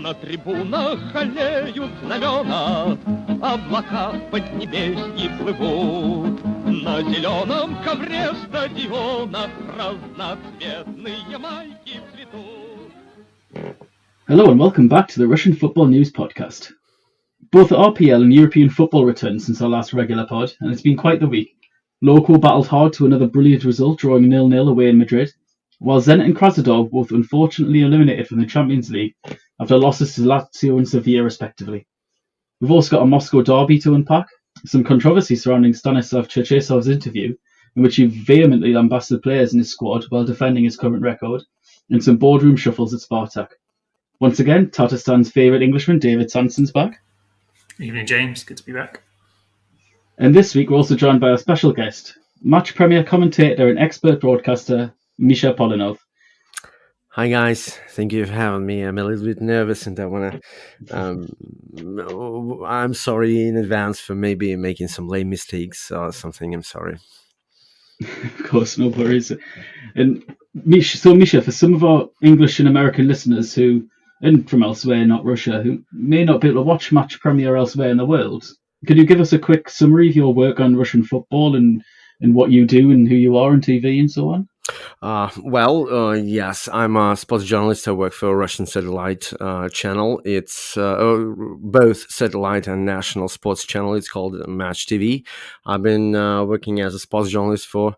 На трибунах аллеют знамена, облака в поднебесье плывут. На зеленом ковре стадиона разноцветные майки цветут. Hello and welcome back to the Russian Football News Podcast. Both the RPL and European football returned since our last regular pod, and it's been quite the week. Loko battled hard to another brilliant result, drawing 0-0 away in Madrid, while Zenit and Krasnodar were both unfortunately eliminated from the Champions League after losses to Lazio and Sevilla respectively. We've also got a Moscow derby to unpack, some controversy surrounding Stanislav Cherchesov's interview, in which he vehemently lambasted players in his squad while defending his current record, and some boardroom shuffles at Spartak. Once again, Tatastan's favourite Englishman, David Sanson's back. Evening, James. Good to be back. And this week we're also joined by a special guest, Match Premier commentator and expert broadcaster, Mikhail Polenov. Hi guys, thank you for having me. I'm a little bit nervous and I want to... I'm sorry in advance for maybe making some lame mistakes or something. I'm sorry. Of course, no worries. And Misha, for some of our English and American listeners and from elsewhere, not Russia, who may not be able to watch Match Premier elsewhere in the world, could you give us a quick summary of your work on Russian football and what you do and who you are on TV and so on? Yes, I'm a sports journalist. I work for a Russian satellite channel. It's both satellite and national sports channel. It's called Match TV. I've been working as a sports journalist for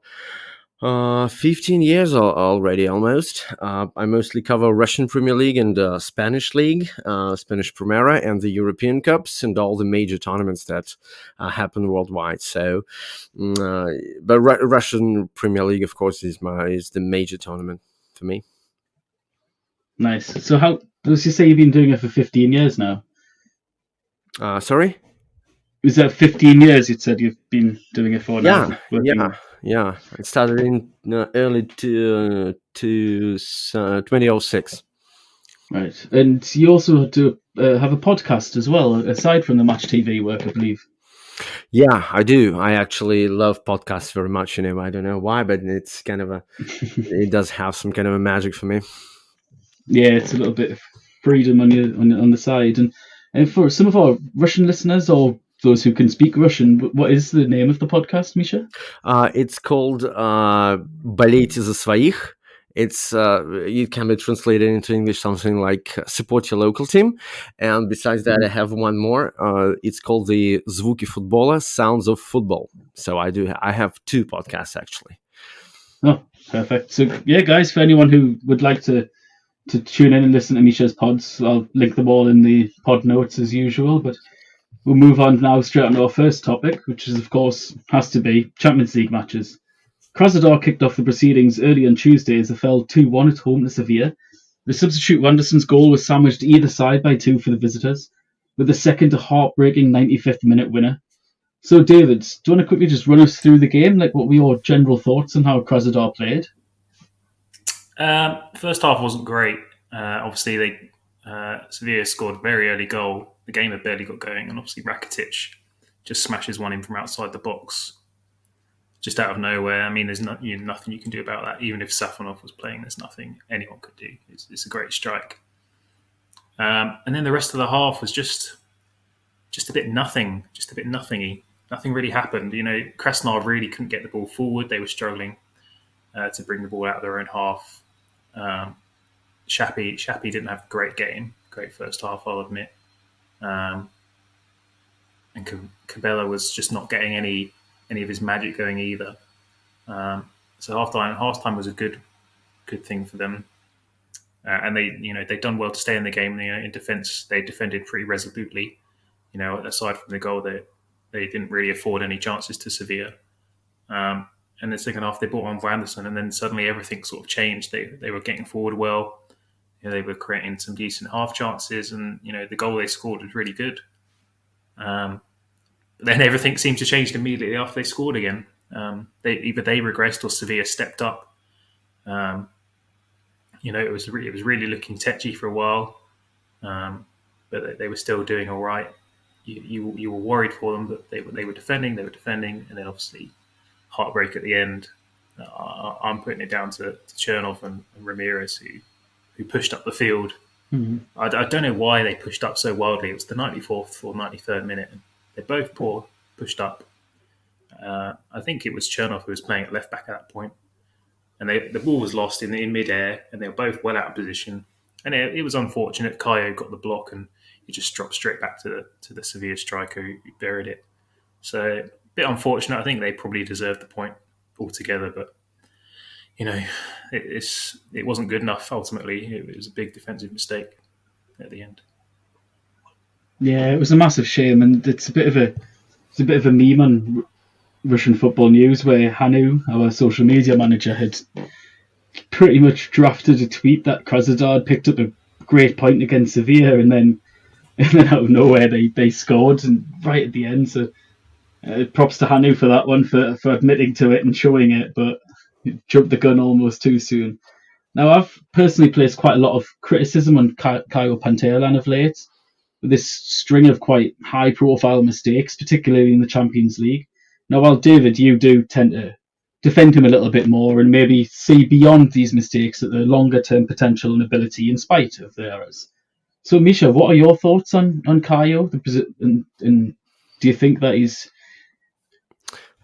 15 years already, almost. I mostly cover Russian Premier League and Spanish League, Spanish Primera, and the European Cups and all the major tournaments that happen worldwide. So, but Russian Premier League, of course, is the major tournament for me. Nice. So, how does you say you've been doing it for 15 years now? Sorry? Was that 15 years you said you've been doing it for now? Yeah. It started in early 2006. Right. And you also do have a podcast as well, aside from the Match TV work, I believe. Yeah, I do. I actually love podcasts very much. I don't know why, but it's kind of it does have some kind of a magic for me. Yeah, it's a little bit of freedom on the side. And for some of our Russian listeners or those who can speak Russian, what is the name of the podcast, Misha? It's called "Болейте за своих." It's it can be translated into English something like "Support your local team." And besides that, I have one more. It's called the "Звуки футбола," Sounds of Football. So I have two podcasts actually. Oh, perfect. So yeah, guys, for anyone who would like to tune in and listen to Misha's pods, I'll link them all in the pod notes as usual. But we'll move on now straight on to our first topic, which is, of course, has to be Champions League matches. Krasnodar kicked off the proceedings early on Tuesday as they fell 2-1 at home to Sevilla. The substitute Wanderson's goal was sandwiched either side by two for the visitors, with the second a heartbreaking 95th minute winner. So, David, do you want to quickly just run us through the game? Like, what were your general thoughts on how Krasnodar played? First half wasn't great. Obviously, Sevilla scored a very early goal. The game had barely got going, and obviously Rakitic just smashes one in from outside the box, just out of nowhere. I mean, there's nothing you can do about that. Even if Safonov was playing, there's nothing anyone could do. It's a great strike. And then the rest of the half was just a bit nothing, nothingy. Nothing really happened. Krasnodar really couldn't get the ball forward. They were struggling to bring the ball out of their own half. Shapi didn't have a great game, great first half, I'll admit. And Cabela was just not getting any of his magic going either. So halftime was a good thing for them. And they'd done well to stay in the game. In defence, they defended pretty resolutely. Aside from the goal, they didn't really afford any chances to Sevilla. And the second half, they brought on Wanderson, and then suddenly everything sort of changed. They were getting forward well. They were creating some decent half chances, and the goal they scored was really good. But then everything seemed to change immediately after they scored again. They regressed or Sevilla stepped up. It was really looking tetchy for a while, but they were still doing all right. You were worried for them, but they were defending, and then obviously heartbreak at the end. I'm putting it down to Chernoff and Ramirez who pushed up the field I don't know why they pushed up so wildly. It was the 94th or 93rd minute. And they both pushed up. I think it was Chernoff who was playing at left back at that point. And the ball was lost in mid-air, and they were both well out of position. And it was unfortunate. Caio got the block, and he just dropped straight back to the Sevilla striker who buried it. So a bit unfortunate. I think they probably deserved the point altogether, but it wasn't good enough. Ultimately, it was a big defensive mistake at the end. Yeah, it was a massive shame, and it's a bit of a meme on Russian football news where Hanu, our social media manager, had pretty much drafted a tweet that Krasnodar picked up a great point against Sevilla, and then out of nowhere they scored, and right at the end. So props to Hanu for that one, for admitting to it and showing it, but jumped the gun almost too soon. Now, I've personally placed quite a lot of criticism on Kyle Pantelan of late, with this string of quite high-profile mistakes, particularly in the Champions League. Now, while David, you do tend to defend him a little bit more and maybe see beyond these mistakes at the longer-term potential and ability in spite of the errors. So, Misha, what are your thoughts on Kaio? And do you think that he's...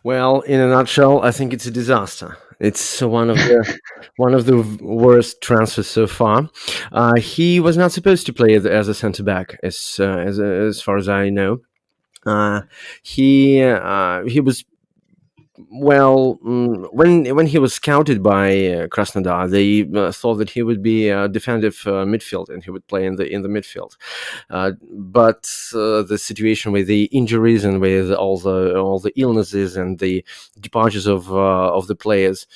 Well, in a nutshell, I think it's a disaster. It's one of the worst transfers so far. He was not supposed to play as a centre back, as far as I know. He was. Well, when he was scouted by Krasnodar, they thought that he would be a defensive midfield and he would play in the midfield. But the situation with the injuries and with all the illnesses and the departures of the players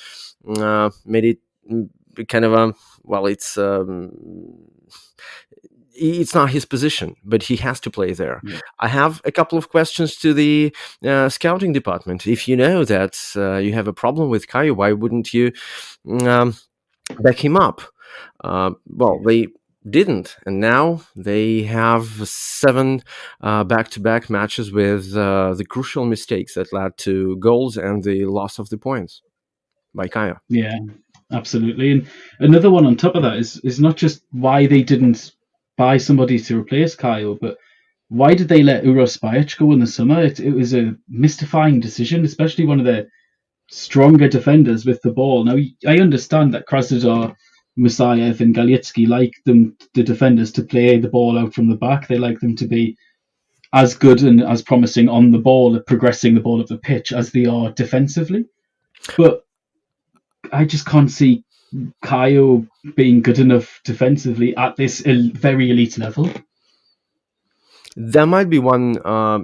made it kind of a it's not his position, but he has to play there. Yeah. I have a couple of questions to the scouting department. If you know that you have a problem with Kaio, why wouldn't you back him up? Well, they didn't, and now they have 7 back-to-back matches with the crucial mistakes that led to goals and the loss of the points by Kaio. Yeah, absolutely. And another one on top of that is not just why they didn't buy somebody to replace Kaio, but why did they let Uros Spajic go in the summer? It was a mystifying decision, especially one of the stronger defenders with the ball. Now, I understand that Krasnodar, Musayev and Galitsky like the defenders to play the ball out from the back. They like them to be as good and as promising on the ball, progressing the ball up the pitch as they are defensively. But I just can't see Kaio being good enough defensively at this very elite level. There might be one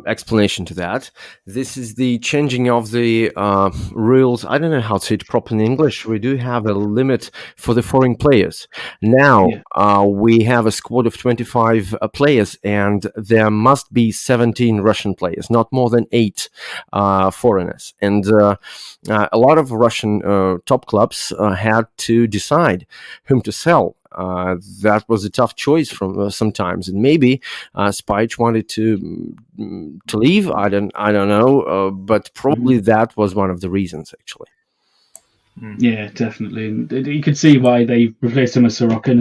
explanation to that. This is the changing of the rules. I don't know how to say it properly in English. We do have a limit for the foreign players. Now we have a squad of 25 players, and there must be 17 Russian players, not more than 8 foreigners. And a lot of Russian top clubs had to decide whom to sell. That was a tough choice from sometimes, and maybe Spajic wanted to leave. I don't know, but probably that was one of the reasons, actually. Yeah, definitely. And you could see why they replaced him with Sorokin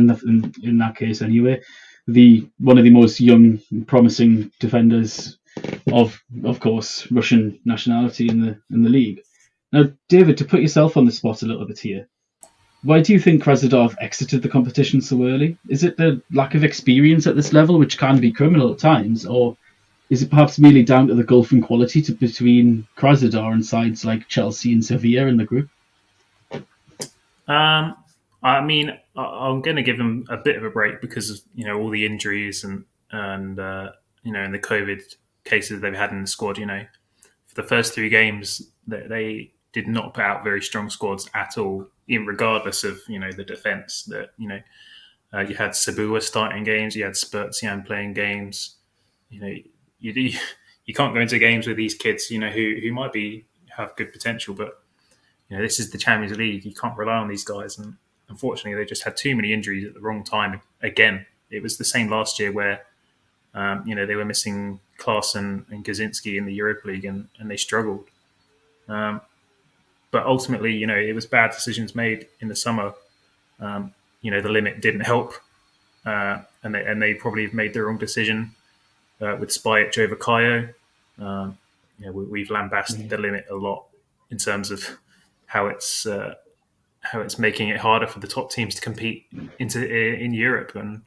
in that case. Anyway, one of the most young, promising defenders of course, Russian nationality in the league. Now, David, to put yourself on the spot a little bit here. Why do you think Krasnodar exited the competition so early? Is it the lack of experience at this level, which can be criminal at times, or is it perhaps merely down to the gulf in quality between Krasnodar and sides like Chelsea and Sevilla in the group? I mean, I'm going to give them a bit of a break because of all the injuries and and the COVID cases they've had in the squad. For the first 3 games, they did not put out very strong squads at all, even regardless of the defense. That you had Sabua starting games, you had Spurtsian playing games. You can't go into games with these kids, who might have good potential, but this is the Champions League. You can't rely on these guys, and unfortunately, they just had too many injuries at the wrong time. Again, it was the same last year where they were missing Klaassen and Gazinski in the Europa League, and they struggled. But ultimately, it was bad decisions made in the summer. The limit didn't help. And and they probably have made the wrong decision with Spajic over Kayo. We've lambasted the limit a lot in terms of how it's making it harder for the top teams to compete in Europe. And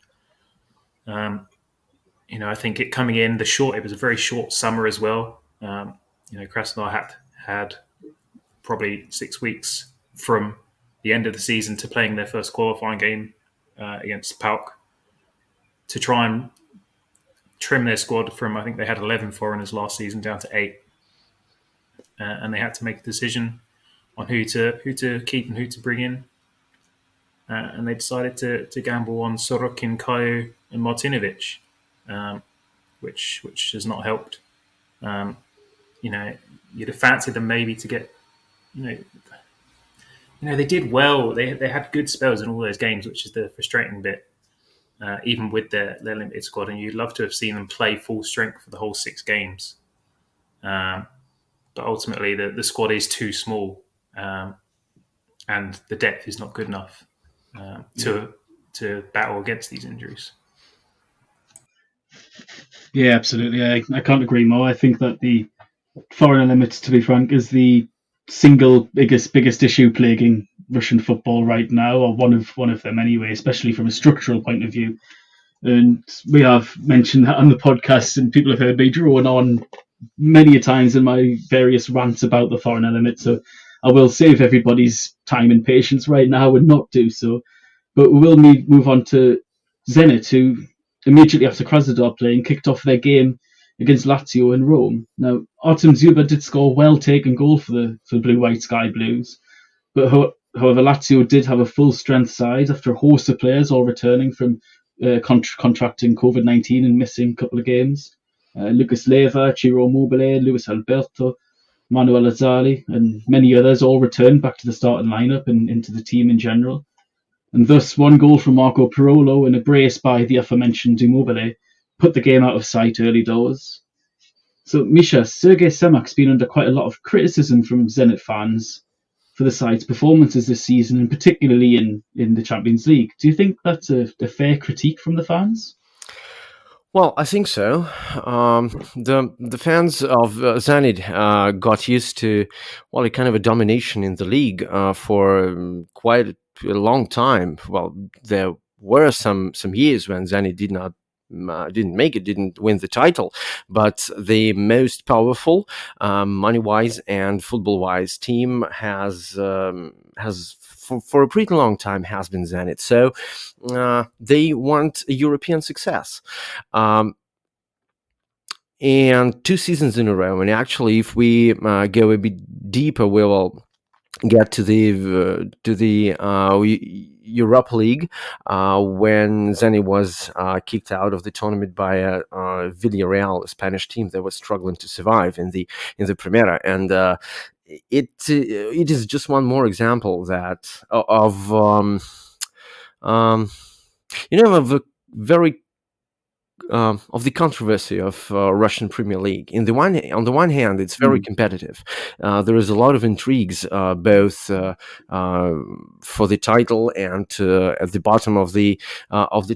I think it coming in it was a very short summer as well. Krasnodar had probably 6 weeks from the end of the season to playing their first qualifying game against PAOK to try and trim their squad from, I think they had 11 foreigners last season, down to 8. And they had to make a decision on who to keep and who to bring in. And they decided to gamble on Sorokin, Kayo and Martinovic, which has not helped. You'd have fancied them maybe to get, they did well. They had good spells in all those games, which is the frustrating bit, even with their limited squad. And you'd love to have seen them play full strength for the whole 6 games. But ultimately, the squad is too small, and the depth is not good enough to battle against these injuries. Yeah, absolutely. I can't agree more. I think that the foreigner limits, to be frank, is the single biggest issue plaguing Russian football right now, or one of them anyway, especially from a structural point of view. And we have mentioned that on the podcast, and people have heard me drone on many a times in my various rants about the foreigner limit. So I will save everybody's time and patience right now and not do so. But we will move on to Zenit, who immediately after Krasnodar playing kicked off their game against Lazio in Rome. Now, Artem Zuba did score a well-taken goal for the Blue-White Sky Blues, but however, Lazio did have a full-strength side after a host of players all returning from contracting COVID-19 and missing a couple of games. Lucas Leiva, Ciro Immobile, Luis Alberto, Manuel Azzali, and many others all returned back to the starting lineup and into the team in general. And thus, one goal from Marco Parolo and a brace by the aforementioned Immobile put the game out of sight early doors. So, Misha, Sergei Semak's been under quite a lot of criticism from Zenit fans for the side's performances this season, and particularly in the Champions League. Do you think that's a fair critique from the fans? Well, I think so. The fans of Zenit got used to, a kind of a domination in the league for quite a long time. Well, there were some years when Zenit didn't win the title, but the most powerful, money-wise and football-wise team has for a pretty long time has been Zenit. So they want a European success. And 2 seasons in a row. And actually, if we go a bit deeper, we will get to the Europa League when Zenit was kicked out of the tournament by Villarreal, a Spanish team that was struggling to survive in the Primera. And it is just one more example of a very of the controversy of Russian Premier League. On the one hand, it's very competitive. There is a lot of intrigues, both for the title and at the bottom of the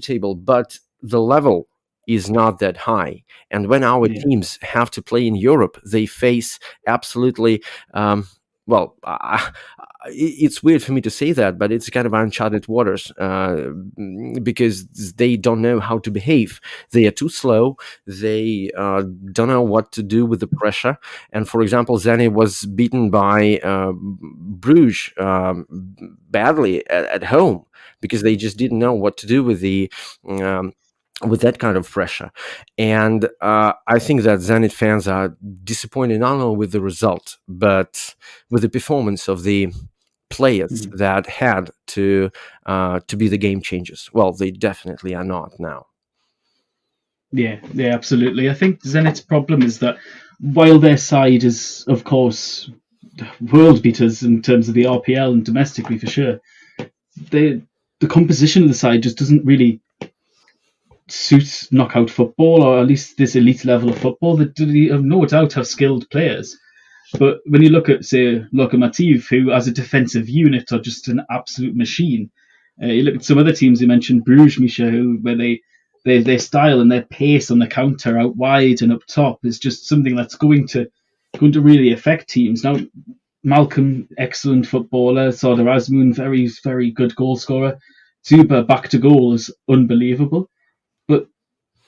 table. But the level is not that high. And when our teams have to play in Europe, they face absolutely. It's weird for me to say that, but it's kind of uncharted waters because they don't know how to behave. They are too slow. They don't know what to do with the pressure. And for example, Zenit was beaten by Bruges badly at home because they just didn't know what to do with with that kind of pressure. And I think that Zenit fans are disappointed not only with the result, but with the performance of the players that had to be the game changers. Well, they definitely are not now. Yeah, absolutely. I think Zenit's problem is that while their side is, of course, world beaters in terms of the RPL and domestically for sure, the composition of the side just doesn't really suit knockout football, or at least this elite level of football. That no doubt have skilled players. But when you look at, say, Lokomotiv, who as a defensive unit are just an absolute machine, you look at some other teams you mentioned, Bruges, Misha, where they their style and their pace on the counter out wide and up top is just something that's going to really affect teams. Now, Malcolm, excellent footballer. Sardar Azmoun, very, very good goal scorer. Zuba back to goal is unbelievable. But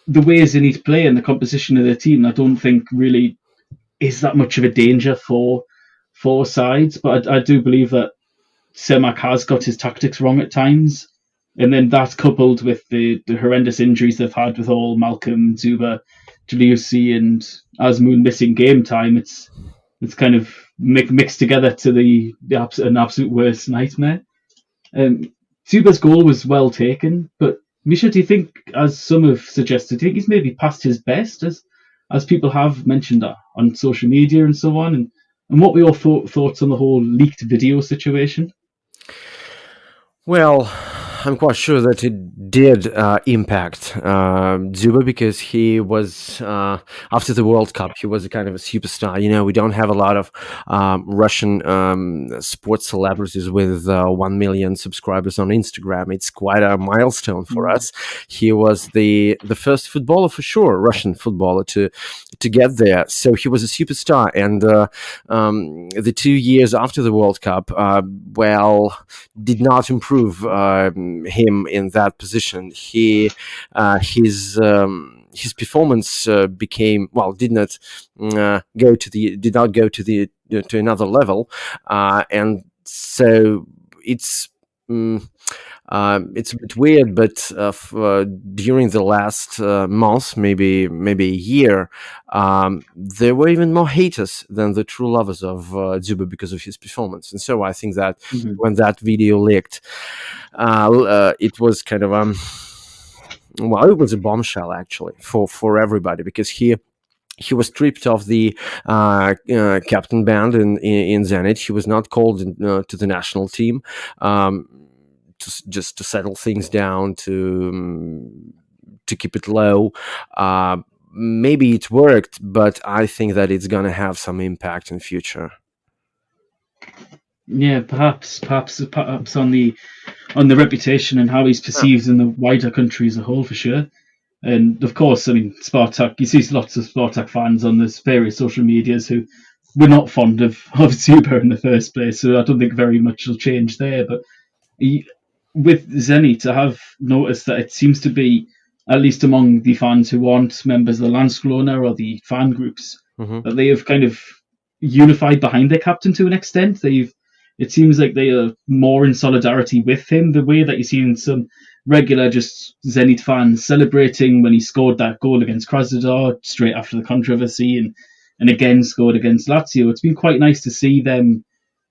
the way Zenit play and the composition of their team, I don't think really is that much of a danger for sides. But I do believe that Semak has got his tactics wrong at times. And then that coupled with the horrendous injuries they've had with all Malcolm, Zuba, Juliussi and Azmoun missing game time, it's kind of mixed together to an absolute worst nightmare. Zuba's goal was well taken, but Misha, do you think, as some have suggested, do you think he's maybe past his best, as people have mentioned on social media and so on? And what were your thoughts on the whole leaked video situation? Well, I'm quite sure that it did impact Zuba, because he was, after the World Cup, he was a kind of a superstar. You know, we don't have a lot of Russian sports celebrities with 1 million subscribers on Instagram. It's quite a milestone for us. He was the first footballer, for sure, Russian footballer to get there. So he was a superstar. And the 2 years after the World Cup, did not improve him in that position. His performance did not go to another level, and so it's a bit weird, but during the last month, maybe a year, there were even more haters than the true lovers of Zuba because of his performance. And so I think that when that video leaked, it was kind of it was a bombshell actually for everybody, because he was stripped of the captain band in Zenit. He was not called to the national team. Just to settle things down, to keep it low. Maybe it worked, but I think that it's going to have some impact in future. Yeah, perhaps on the reputation and how he's perceived in the wider country as a whole, for sure. And of course, I mean, Spartak, you see lots of Spartak fans on this various social medias who were not fond of Zuba in the first place, so I don't think very much will change there. But with Zenit, I have noticed that it seems to be, at least among the fans who aren't members of the Landskrona or the fan groups, that they have kind of unified behind their captain to an extent. It seems like they are more in solidarity with him, the way that you see in some regular just Zenit fans celebrating when he scored that goal against Krasnodar straight after the controversy, and again scored against Lazio. It's been quite nice to see them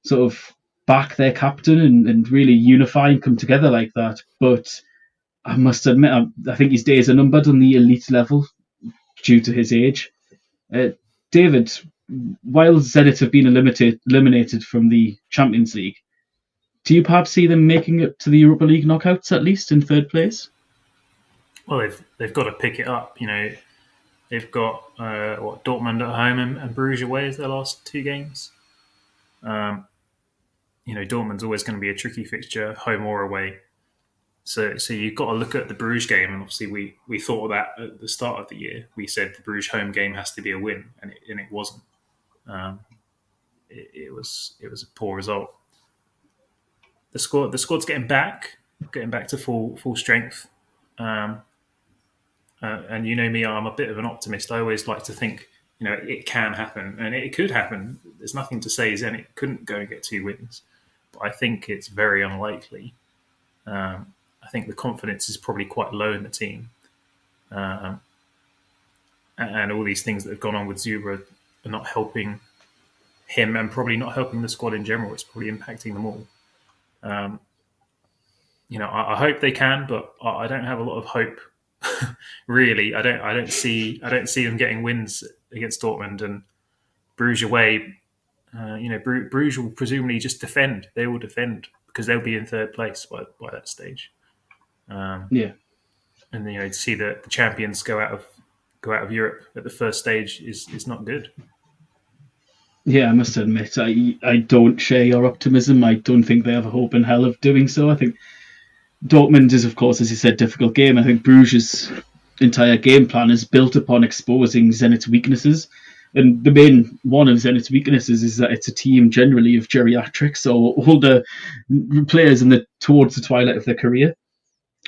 sort of back their captain and really unify and come together like that. But I must admit, I think his days are numbered on the elite level due to his age. David, while Zenit have been eliminated from the Champions League, do you perhaps see them making it to the Europa League knockouts, at least in third place? Well, they've got to pick it up. You know, they've got Dortmund at home and Bruges away as their last two games. You know, Dortmund's always going to be a tricky fixture, home or away. So you've got to look at the Bruges game, and obviously we thought of that at the start of the year. We said the Bruges home game has to be a win, and it wasn't. It was a poor result. The squad's getting back to full strength. And you know me, I'm a bit of an optimist. I always like to think, you know, it can happen, and it could happen. There's nothing to say Zenit couldn't go and get 2 wins, but I think it's very unlikely. I think the confidence is probably quite low in the team, and all these things that have gone on with Zuba are not helping him, and probably not helping the squad in general. It's probably impacting them all. You know, I hope they can, but I don't have a lot of hope. Really, I don't see them getting wins against Dortmund and Bruges away. You know, Bruges will presumably just defend. They will defend because they'll be in third place by that stage. And you know, to see the champions go out of Europe at the first stage is not good. Yeah, I must admit, I don't share your optimism. I don't think they have a hope in hell of doing so. I think Dortmund is, of course, as you said, difficult game. I think Bruges entire game plan is built upon exposing Zenit's weaknesses. And the main one of Zenit's weaknesses is that it's a team generally of geriatrics or older players towards the twilight of their career,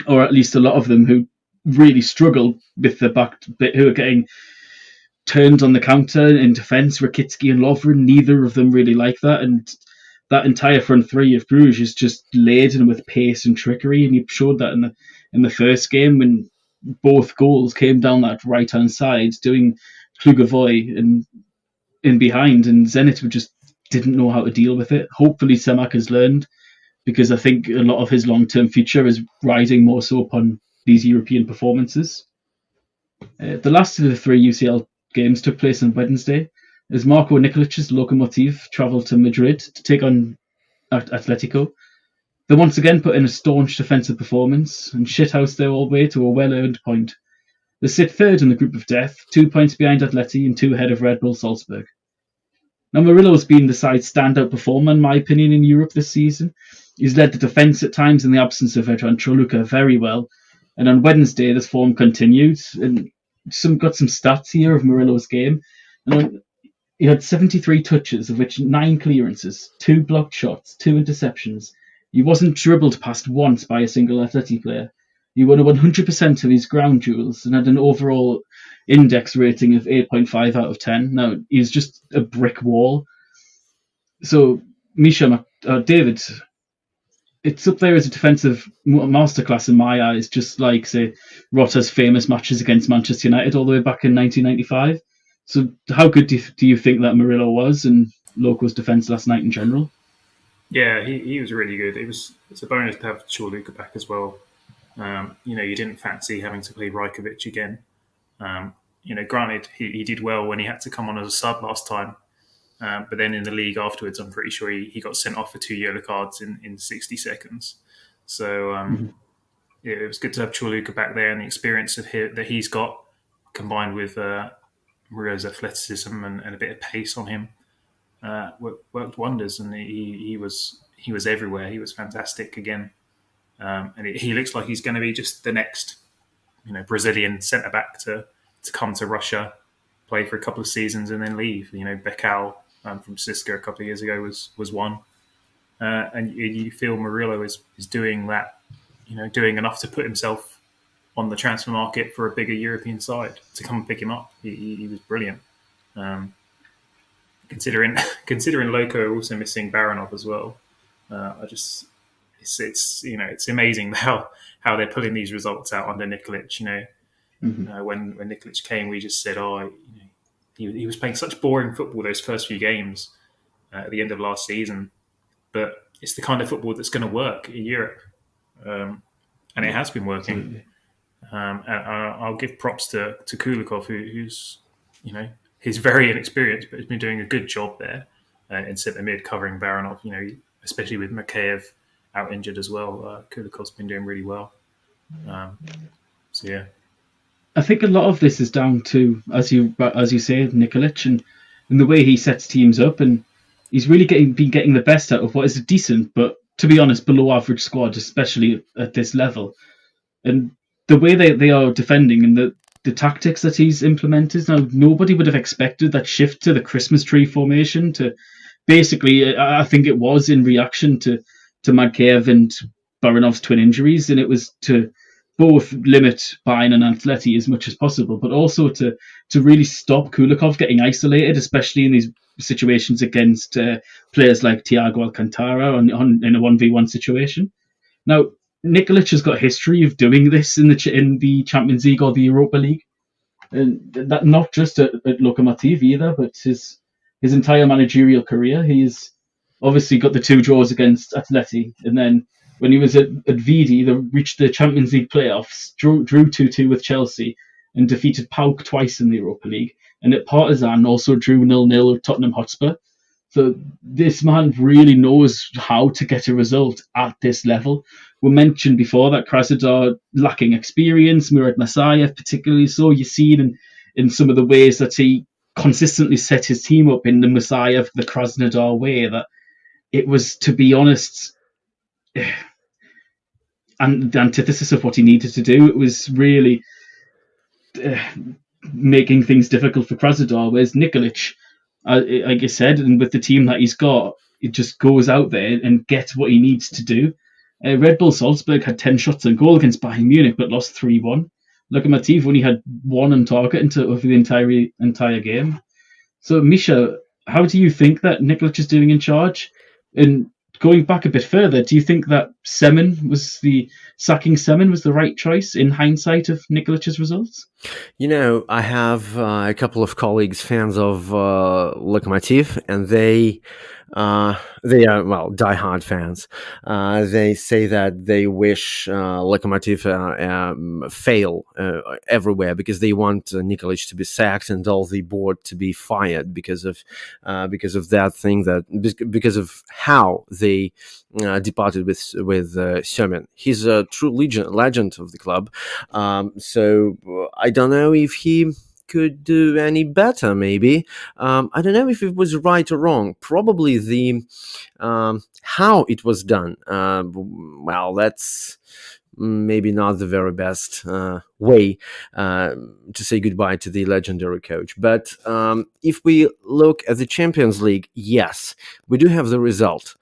or at least a lot of them who really struggle with the back, who are getting turned on the counter in defence. Rakitsky and Lovren, neither of them really like that, and that entire front three of Bruges is just laden with pace and trickery, and you showed that in the first game when both goals came down that right hand side, doing Klugovoy and in behind, and Zenit just didn't know how to deal with it. Hopefully, Semak has learned, because I think a lot of his long term future is riding more so upon these European performances. The last of the three UCL games took place on Wednesday, as Marko Nikolic's Lokomotiv travelled to Madrid to take on Atletico. They once again put in a staunch defensive performance and shithoused their all way to a well-earned point. They sit third in the group of death, 2 points behind Atleti and 2 ahead of Red Bull Salzburg. Now, Murillo's been the side's standout performer, in my opinion, in Europe this season. He's led the defence at times in the absence of Vedran Choluka very well, and on Wednesday this form continued, and got some stats here of Murillo's game. And he had 73 touches, of which 9 clearances, 2 blocked shots, 2 interceptions. He wasn't dribbled past once by a single Atleti player. He won 100% of his ground duels and had an overall index rating of 8.5 out of 10. Now, he's just a brick wall. So, Misha, David, it's up there as a defensive masterclass in my eyes, just like, say, Rotta's famous matches against Manchester United all the way back in 1995. So how good do you think that Murillo was and Loco's defence last night in general? Yeah, he was really good. It's a bonus to have Chorluka back as well. You didn't fancy having to play Rajkovic again. Granted, he did well when he had to come on as a sub last time. But then in the league afterwards, I'm pretty sure he got sent off for 2 yellow cards in 60 seconds. So it was good to have Chorluka back there, and the experience that he's got combined with Murillo's athleticism and a bit of pace on him worked wonders. And he was everywhere. He was fantastic again. And he looks like he's going to be just the next, Brazilian centre back to come to Russia, play for a couple of seasons, and then leave. Bekal from Siska a couple of years ago was one, and you feel Murillo is doing that, doing enough to put himself on the transfer market for a bigger European side to come and pick him up. He was brilliant. Considering Loco also missing Baranov as well, it's amazing how they're pulling these results out under Nikolic. When Nikolic came, we just said, he was playing such boring football those first few games at the end of last season, but it's the kind of football that's going to work in Europe, and it has been working. And I'll give props to Kulikov, who's he's very inexperienced, but has been doing a good job there in centre mid, covering Baranov. Especially with Mikhail out injured as well. Kulikov's been doing really well. So yeah. I think a lot of this is down to, as you say, Nikolic and the way he sets teams up, and he's really been getting the best out of what is a decent, but to be honest, below average squad, especially at this level. And the way they are defending and the tactics that he's implemented, now nobody would have expected that shift to the Christmas tree formation. To basically, I think it was in reaction to Madkev and Baranov's twin injuries, and it was to both limit Bayern and Atleti as much as possible, but also to really stop Kulikov getting isolated, especially in these situations against players like Thiago Alcantara in a 1v1 situation. Now, Nikolic has got history of doing this in the Champions League or the Europa League, and that not just at Lokomotiv either, but his entire managerial career. He's obviously got the 2 draws against Atleti, and then when he was at Vidi, they reached the Champions League playoffs, drew 2-2 with Chelsea, and defeated PAOK twice in the Europa League. And at Partizan also drew 0-0 with Tottenham Hotspur. So this man really knows how to get a result at this level. We mentioned before that Krasnodar lacking experience, Murad Masayev particularly so. You see it in some of the ways that he consistently set his team up in the Masayev, the Krasnodar way, that it was, to be honest, and the antithesis of what he needed to do. It was really making things difficult for Krasnodar. Whereas Nikolic, like I said, and with the team that he's got, it just goes out there and gets what he needs to do. Red Bull Salzburg had 10 shots on goal against Bayern Munich, but lost 3-1. Lokomotiv only had one on target over the entire game. So, Misha, how do you think that Nikolic is doing in charge? And going back a bit further, do you think that sacking Semen was the right choice in hindsight of Nikolic's results? I have a couple of colleagues fans of Lokomotiv, and they are diehard fans. They say that they wish Lokomotiv fail everywhere because they want Nikolic to be sacked and all the board to be fired because of that thing, because of how they departed with Semen. He's a true legend of the club. So I don't know if he could do any better. Maybe I don't know if it was right or wrong. Probably the how it was done. That's maybe not the very best way to say goodbye to the legendary coach. But if we look at the Champions League, yes, we do have the result.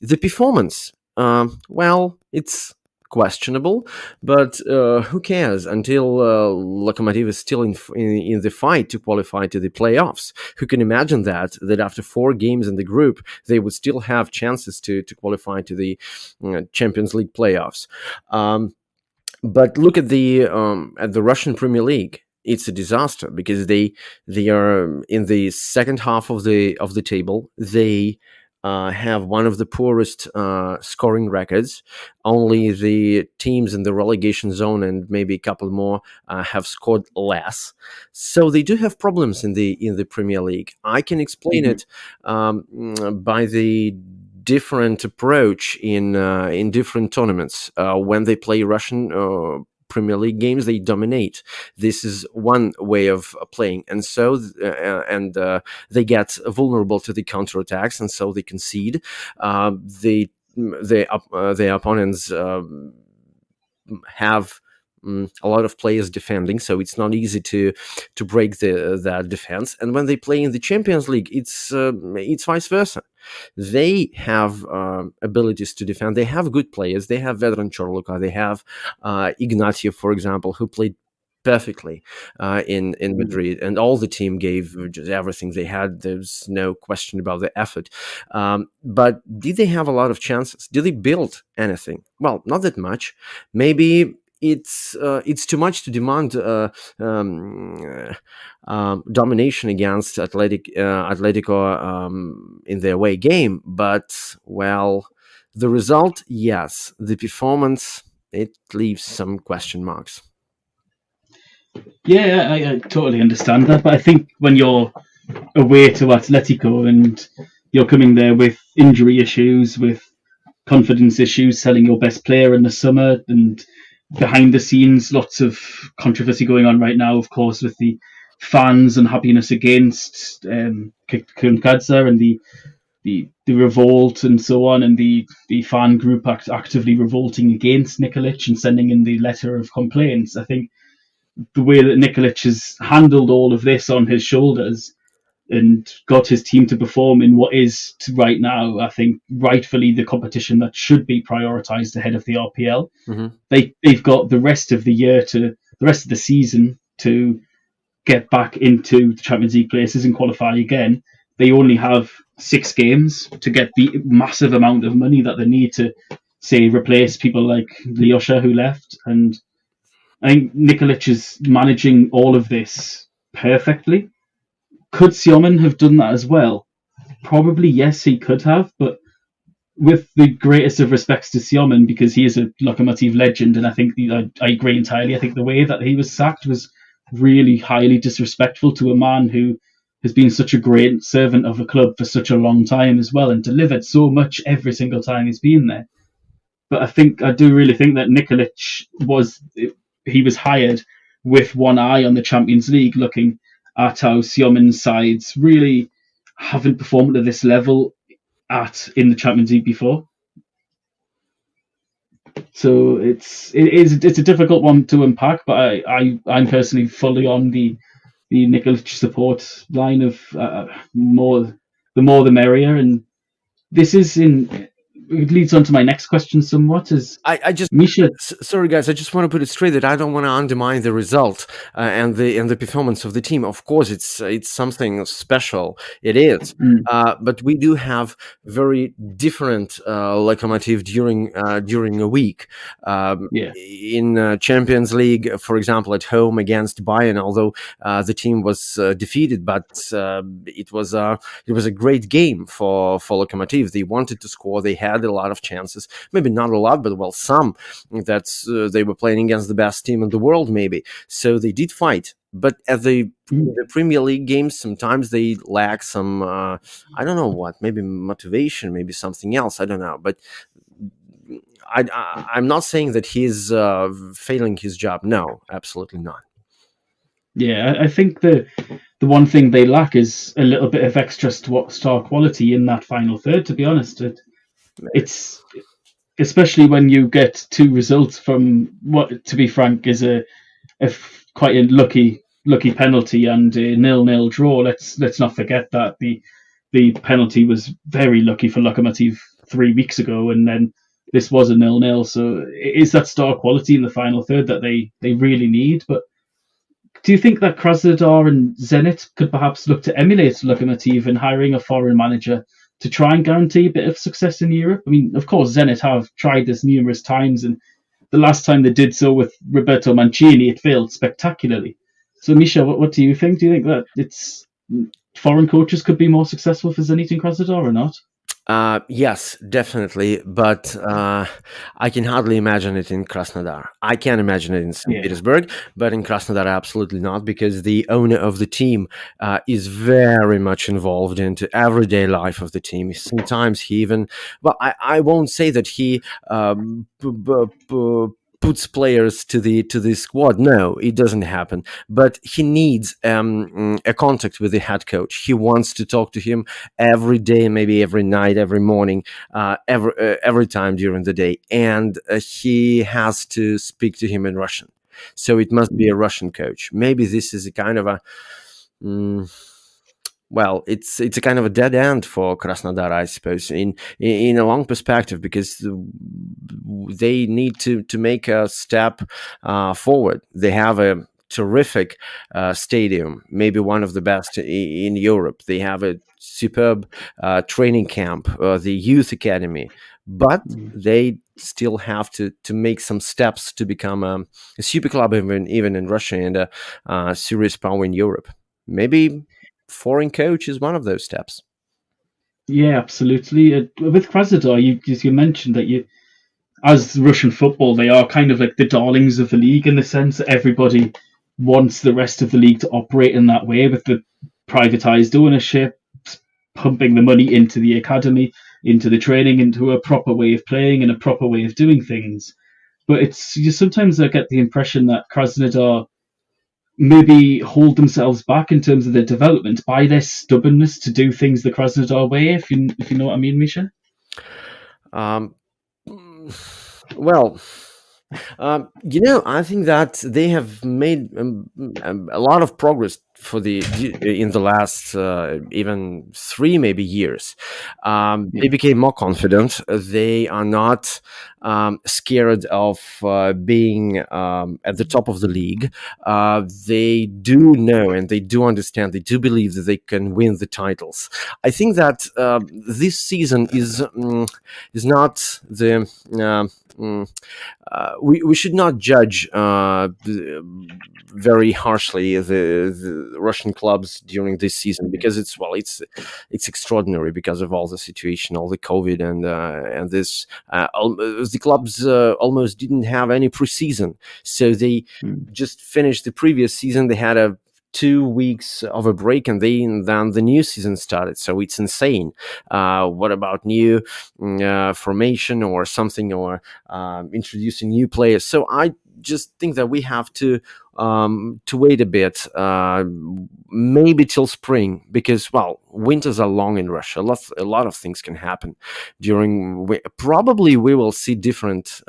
The performance, it's questionable, but who cares until Lokomotiv is still in the fight to qualify to the playoffs. Who can imagine that after 4 games in the group they would still have chances to qualify to the Champions League playoffs. But look at the Russian Premier League. It's a disaster because they are in the second half of the table. They have one of the poorest scoring records. Only the teams in the relegation zone and maybe a couple more have scored less. So they do have problems in the Premier League. I can explain it by the different approach in different tournaments. When they play Russian Premier League games, they dominate. This is one way of playing, and so they get vulnerable to the counterattacks, and so they concede. Their opponents have a lot of players defending, so it's not easy to break that defense. And when they play in the Champions League, it's vice versa. They have abilities to defend. They have good players. They have veteran Chorluka. They have Ignatiev, for example, who played perfectly in Madrid, and all the team gave just everything they had. There's no question about the effort. But did they have a lot of chances? Did they build anything? Well, not that much. Maybe it's too much to demand domination against Atletico in their away game. But, the result, yes. The performance, it leaves some question marks. Yeah, I totally understand that. But I think when you're away to Atletico and you're coming there with injury issues, with confidence issues, selling your best player in the summer, and behind the scenes, lots of controversy going on right now, of course, with the fans' unhappiness against Khimki and the revolt and so on, and the fan group actively revolting against Nikolic and sending in the letter of complaints. I think the way that Nikolic has handled all of this on his shoulders and got his team to perform in what is right now, I think rightfully the competition that should be prioritised ahead of the RPL. Mm-hmm. They've got the rest of the season to get back into the Champions League places and qualify again. They only have 6 games to get the massive amount of money that they need to, say, replace people like Lyosha who left. And I think Nikolic is managing all of this perfectly. Could Semen have done that as well? Probably, yes, he could have, but with the greatest of respects to Semen, because he is a Lokomotiv legend, and I think I agree entirely. I think the way that he was sacked was really highly disrespectful to a man who has been such a great servant of the club for such a long time as well, and delivered so much every single time he's been there. But I do really think that Nikolic was hired with one eye on the Champions League, looking at how Semen's sides really haven't performed at this level in the Champions League before. So it's a difficult one to unpack, but I'm personally fully on the Nikolic support line of more the more the merrier, and this is in it leads on to my next question somewhat. Is I just Misha? sorry guys, I just want to put it straight that I don't want to undermine the result and the performance of the team. Of course, it's something special. It is, but we do have very different Lokomotiv during a week. Yeah. In Champions League, for example, at home against Bayern, although the team was defeated, but it was a great game for Lokomotiv. They wanted to score. They had a lot of chances. Maybe not a lot, but well, some. That's they were playing against the best team in the world, maybe. So they did fight. But at the Premier League games, sometimes they lack some, I don't know what, maybe motivation, maybe something else. I don't know. But I'm not saying that he's failing his job. No, absolutely not. Yeah, I think the one thing they lack is a little bit of extra star quality in that final third. To be honest, it's especially when you get two results from what, to be frank, is quite a lucky penalty and a 0-0 draw. Let's not forget that the penalty was very lucky for Lokomotiv 3 weeks ago, and then this was a 0-0. So it is that star quality in the final third that they really need. But do you think that Krasnodar and Zenit could perhaps look to emulate Lokomotiv in hiring a foreign manager to try and guarantee a bit of success in Europe? I mean, of course, Zenit have tried this numerous times, and the last time they did so with Roberto Mancini, it failed spectacularly. So, Misha, what do you think? Do you think that it's foreign coaches could be more successful for Zenit and Krasnodar or not? Yes, definitely, but I can hardly imagine it in Krasnodar. I can imagine it in St. Petersburg, but in Krasnodar, absolutely not, because the owner of the team is very much involved into everyday life of the team. Sometimes he even, well, I won't say that he puts players to the squad. No, it doesn't happen. But he needs a contact with the head coach. He wants to talk to him every day, maybe every night, every morning, every time during the day, and he has to speak to him in Russian. So it must be a Russian coach. Maybe this is a kind of a well, it's a kind of a dead end for Krasnodar, I suppose, in a long perspective, because they need to make a step forward. They have a terrific stadium, maybe one of the best in Europe. They have a superb training camp, the youth academy, but they still have to make some steps to become a super club, even in Russia, and a serious power in Europe. Maybe foreign coach is one of those steps. Yeah, absolutely. With Krasnodar, you mentioned that as Russian football, they are kind of like the darlings of the league, in the sense that everybody wants the rest of the league to operate in that way, with the privatized ownership, pumping the money into the academy, into the training, into a proper way of playing and a proper way of doing things. But sometimes I get the impression that Krasnodar maybe hold themselves back in terms of their development by their stubbornness to do things the Krasnodar way, if you know what I mean, Misha. Well, I think that they have made a lot of progress in the last even 3 maybe years. They became more confident. They are not scared of being at the top of the league. They do know and they do understand. They do believe that they can win the titles. I think that this season is not the. We should not judge very harshly the Russian clubs during this season, because it's extraordinary because of all the situation, all the COVID, and this. The clubs almost didn't have any preseason, so they just finished the previous season. They had 2 weeks of a break, and then the new season started. So it's insane. What about new formation or something, or introducing new players? So I just think that we have to wait a bit. maybe till spring, because winters are long in Russia. A lot of things can happen during. Probably we will see different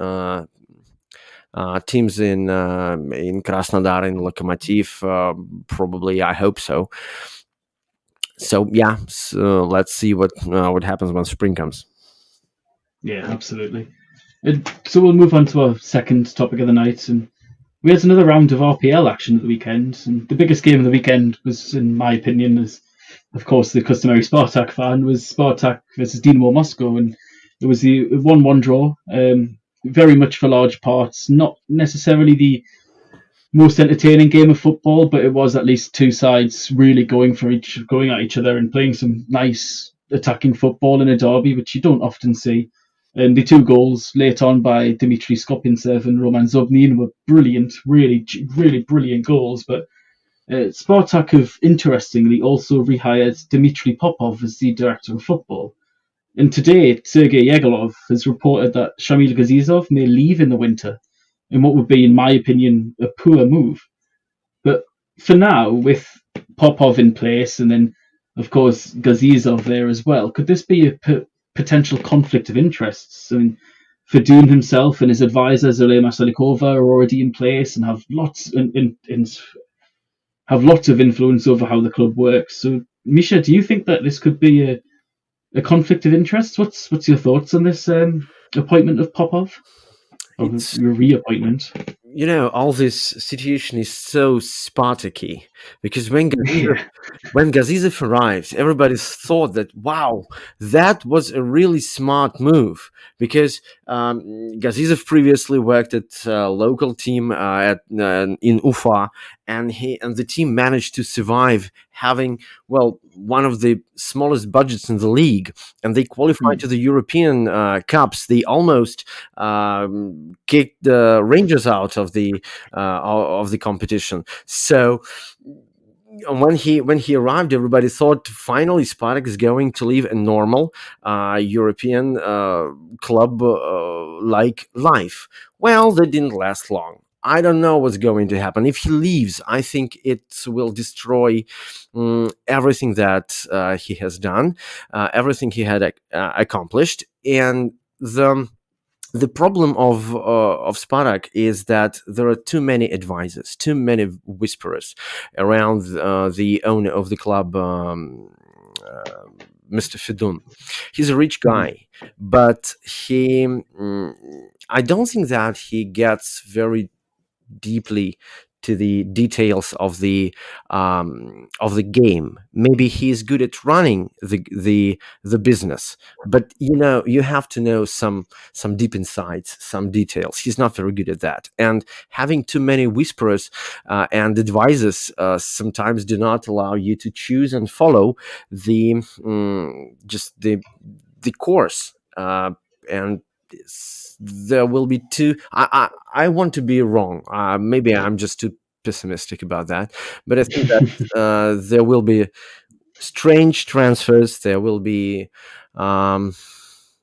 teams in Krasnodar, in Lokomotiv. Probably, I hope so. So yeah, let's see what happens when spring comes. Yeah, absolutely. So we'll move on to our second topic of the night, and we had another round of RPL action at the weekend. And the biggest game of the weekend was, in my opinion, as of course the customary Spartak fan, was Spartak versus Dinamo Moscow, and it was the 1-1 draw. Very much for large parts, not necessarily the most entertaining game of football, but it was at least two sides really going at each other and playing some nice attacking football in a derby, which you don't often see. And the two goals late on by Dmitry Skopintsev and Roman Zobnin were brilliant, really, really brilliant goals. But Spartak have interestingly also rehired Dmitry Popov as the director of football. And today, Sergei Yegorov has reported that Shamil Gazizov may leave in the winter, in what would be, in my opinion, a poor move. But for now, with Popov in place and then, of course, Gazizov there as well, could this be a potential conflict of interests? I mean, Fedun himself and his advisor Zulema Salikova are already in place and have lots of influence over how the club works. So, Misha, do you think that this could be a conflict of interest? What's your thoughts on this appointment of Popov? Or your reappointment? All this situation is so Spartaky, because when Gazizov arrived, everybody thought that, wow, that was a really smart move, because Gazizov previously worked at a local team in Ufa, and the team managed to survive, having one of the smallest budgets in the league, and they qualified to the European Cups. They almost kicked the Rangers out of the competition. So when he arrived, everybody thought finally Spartak is going to live a normal European club like life. Well, that didn't last long. I don't know what's going to happen. If he leaves, I think it will destroy everything that he has done, everything he had accomplished. And the problem of Spartak is that there are too many advisors, too many whisperers around the owner of the club, Mr. Fedun. He's a rich guy, but I don't think that he gets very deeply to the details of the game. Maybe he's good at running the business, but you have to know some deep insights, some details. He's not very good at that, and having too many whisperers and advisors sometimes do not allow you to choose and follow the course, and there will be two. I want to be wrong. Maybe I'm just too pessimistic about that, but I think that there will be strange transfers. There will be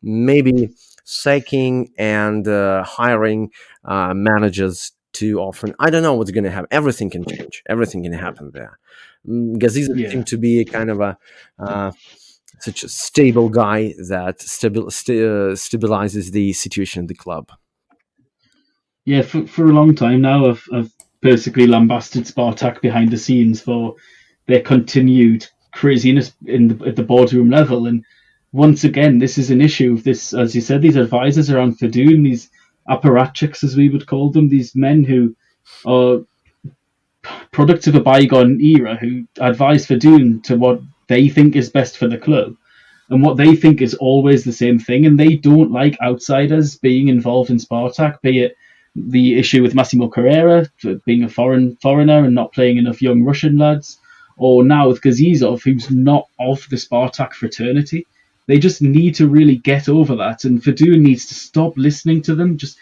maybe sacking and hiring managers too often. I don't know what's going to happen. Everything can change. Everything can happen there. Gazizov seemed to be a kind of a such a stable guy that stabilizes the situation in the club. Yeah, for a long time now, I've basically lambasted Spartak behind the scenes for their continued craziness at the boardroom level. And once again, this is an issue. This, as you said, these advisors around Fedun, these apparatchiks, as we would call them, these men who are products of a bygone era, who advise Fedun to what they think is best for the club and what they think is always the same thing. And they don't like outsiders being involved in Spartak, be it the issue with Massimo Carrera being a foreigner and not playing enough young Russian lads, or now with Gazizov, who's not of the Spartak fraternity. They just need to really get over that, and Fedun needs to stop listening to them, just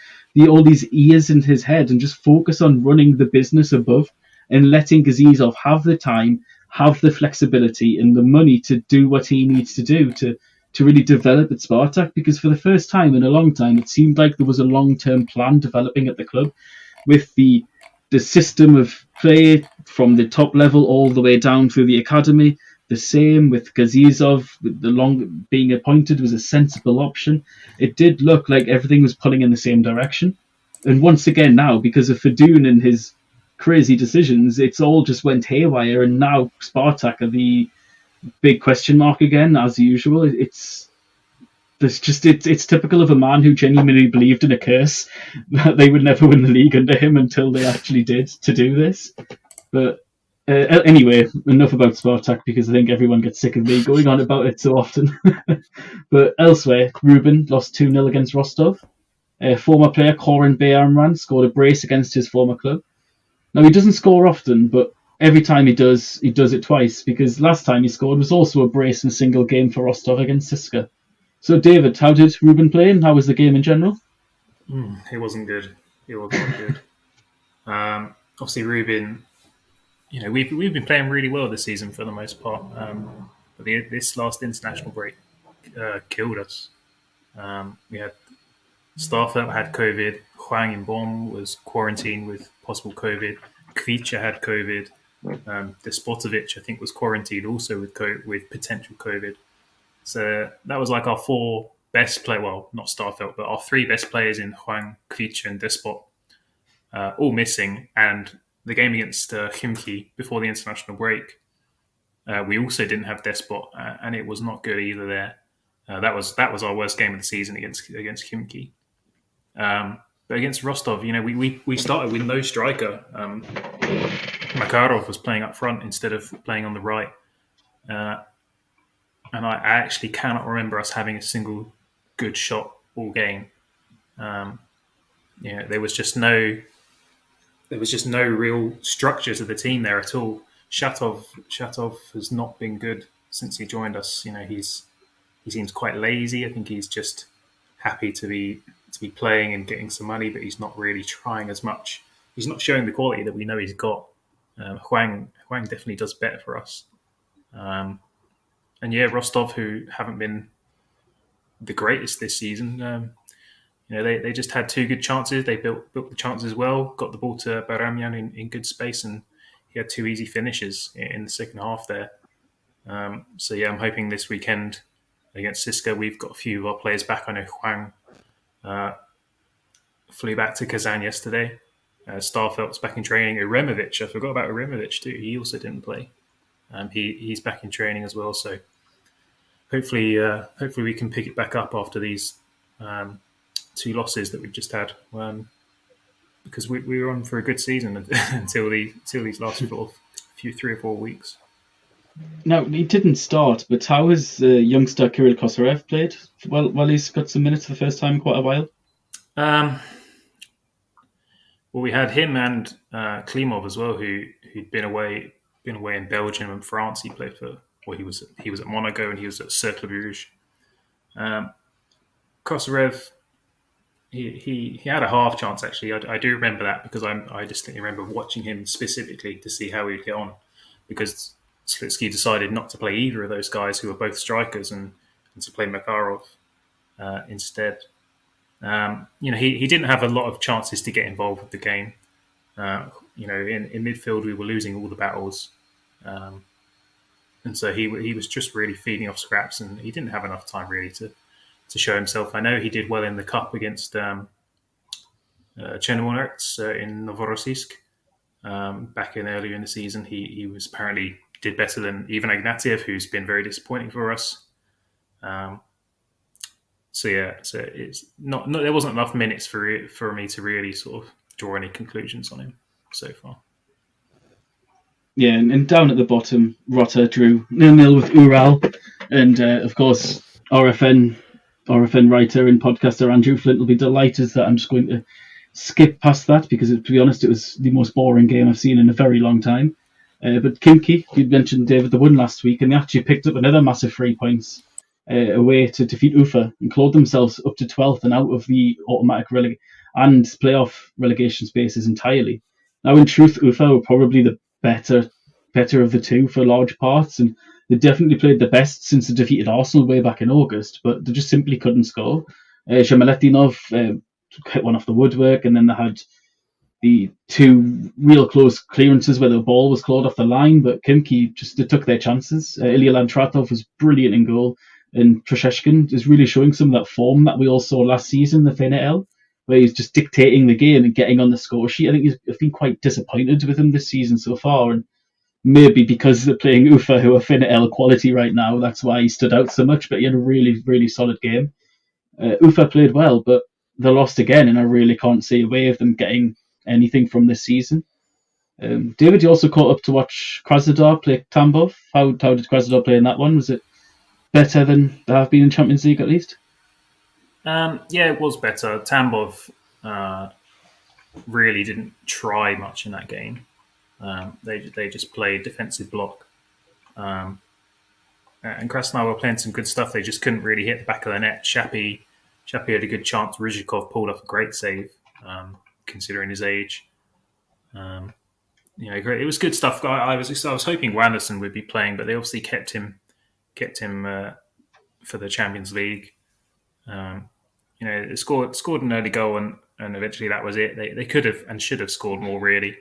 all these ears in his head, and just focus on running the business above and letting Gazizov have the time, have the flexibility and the money to do what he needs to do to really develop at Spartak, because for the first time in a long time, it seemed like there was a long-term plan developing at the club with the system of play from the top level all the way down through the academy. The same with Gazizov, with the long being appointed was a sensible option. It did look like everything was pulling in the same direction. And once again now, because of Fedun and his crazy decisions, it's all just went haywire, and now Spartak are the big question mark again, as usual. It's typical of a man who genuinely believed in a curse that they would never win the league under him until they actually did to do this. But anyway, enough about Spartak, because I think everyone gets sick of me going on about it so often. But elsewhere, Rubin lost 2-0 against Rostov. Former player Korin Bayarmran scored a brace against his former club. Now, he doesn't score often, but every time he does it twice, because last time he scored was also a brace in a single game for Rostov against Siska. So, David, how did Rubin play, and how was the game in general? It wasn't good. It wasn't good. Obviously, Rubin, we've been playing really well this season for the most part. But this last international break killed us. We had Starfelt had COVID. Huang in Bom was quarantined with possible COVID. Kvicha had COVID. Despotovic, I think, was quarantined also with potential COVID. So that was like our four best players. Well, not Starfelt, but our three best players in Huang, Kvicha, and Despot, all missing. And the game against Khimki before the international break, we also didn't have Despot, and it was not good either there. That was our worst game of the season against Khimki. But against Rostov, we started with no striker. Makarov was playing up front instead of playing on the right. And I actually cannot remember us having a single good shot all game. There was just no real structure to the team there at all. Shatov has not been good since he joined us. He seems quite lazy. I think he's just happy to be playing and getting some money, but he's not really trying as much. He's not showing the quality that we know he's got. Huang definitely does better for us. Rostov, who haven't been the greatest this season, they just had two good chances. They built the chances well, got the ball to Baramyan in good space, and he had two easy finishes in the second half there. I'm hoping this weekend against Siska, we've got a few of our players back. I know Huang flew back to Kazan yesterday. Starfelt's back in training. Uremovic, I forgot about Uremovic too. He also didn't play. He's back in training as well. So hopefully we can pick it back up after these two losses that we've just had. Because we were on for a good season until these last 3 or 4 weeks. Now, he didn't start, but how has youngster Kirill Kosarev played? Well, he's got some minutes for the first time in quite a while. Well, we had him and Klimov as well, who'd been away in Belgium and France. He played for. Well, he was at Monaco and he was at Cercle Bruges. Kosarev, he had a half chance actually. I do remember that because I distinctly remember watching him specifically to see how he'd get on, because Slitsky decided not to play either of those guys who were both strikers and to play Makarov instead. He didn't have a lot of chances to get involved with the game. In midfield we were losing all the battles, and so he was just really feeding off scraps, and he didn't have enough time really to show himself. I know he did well in the cup against Chernomorets in Novorossiysk back in earlier in the season. He was apparently did better than Ivan Ignatiev, who's been very disappointing for us. So it's not there wasn't enough minutes for me to really sort of draw any conclusions on him so far. Yeah, and down at the bottom, Rota drew 0-0 with Ural, and of course RFN writer and podcaster Andrew Flint will be delighted that I'm just going to skip past that, because to be honest, it was the most boring game I've seen in a very long time. But Khimki, you'd mentioned, David, they won last week, and they actually picked up another massive 3 points away to defeat Ufa and clawed themselves up to 12th and out of the automatic and playoff relegation spaces entirely. Now, in truth, Ufa were probably the better of the two for large parts, and they definitely played the best since they defeated Arsenal way back in August, but they just simply couldn't score. Shemaletinov hit one off the woodwork, and then they had the two real close clearances where the ball was clawed off the line, but Khimki just took their chances. Ilya Landratov was brilliant in goal, and Cherchesov is really showing some of that form that we all saw last season, the FNL, where he's just dictating the game and getting on the score sheet. I think I've been quite disappointed with him this season so far, and maybe because they're playing Ufa, who are FNL quality right now, that's why he stood out so much, but he had a really, really solid game. Ufa played well, but they lost again, and I really can't see a way of them getting anything from this season. David, you also caught up to watch Krasnodar play Tambov. How did Krasnodar play in that one? Was it better than they have been in Champions League at least? Yeah, it was better. Tambov really didn't try much in that game. They just played defensive block. And Krasnodar were playing some good stuff. They just couldn't really hit the back of the net. Shapi had a good chance. Rizhikov pulled off a great save, considering his age. It was good stuff. I was hoping Wanderson would be playing, but they obviously kept him for the Champions League. They scored an early goal, and eventually that was it. They could have and should have scored more, really.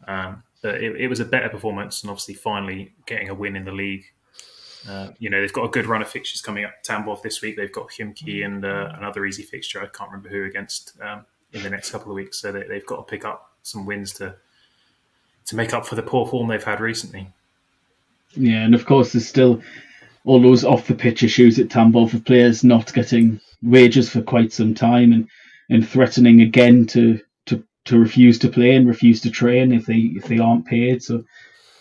But it was a better performance, and obviously finally getting a win in the league. They've got a good run of fixtures coming up. Tambov this week. They've got Khimki and another easy fixture. I can't remember who against in the next couple of weeks. So they've got to pick up some wins to make up for the poor form they've had recently. Yeah, and of course there's still all those off-the-pitch issues at Tambov of players not getting wages for quite some time and threatening again to refuse to play and refuse to train if they aren't paid. So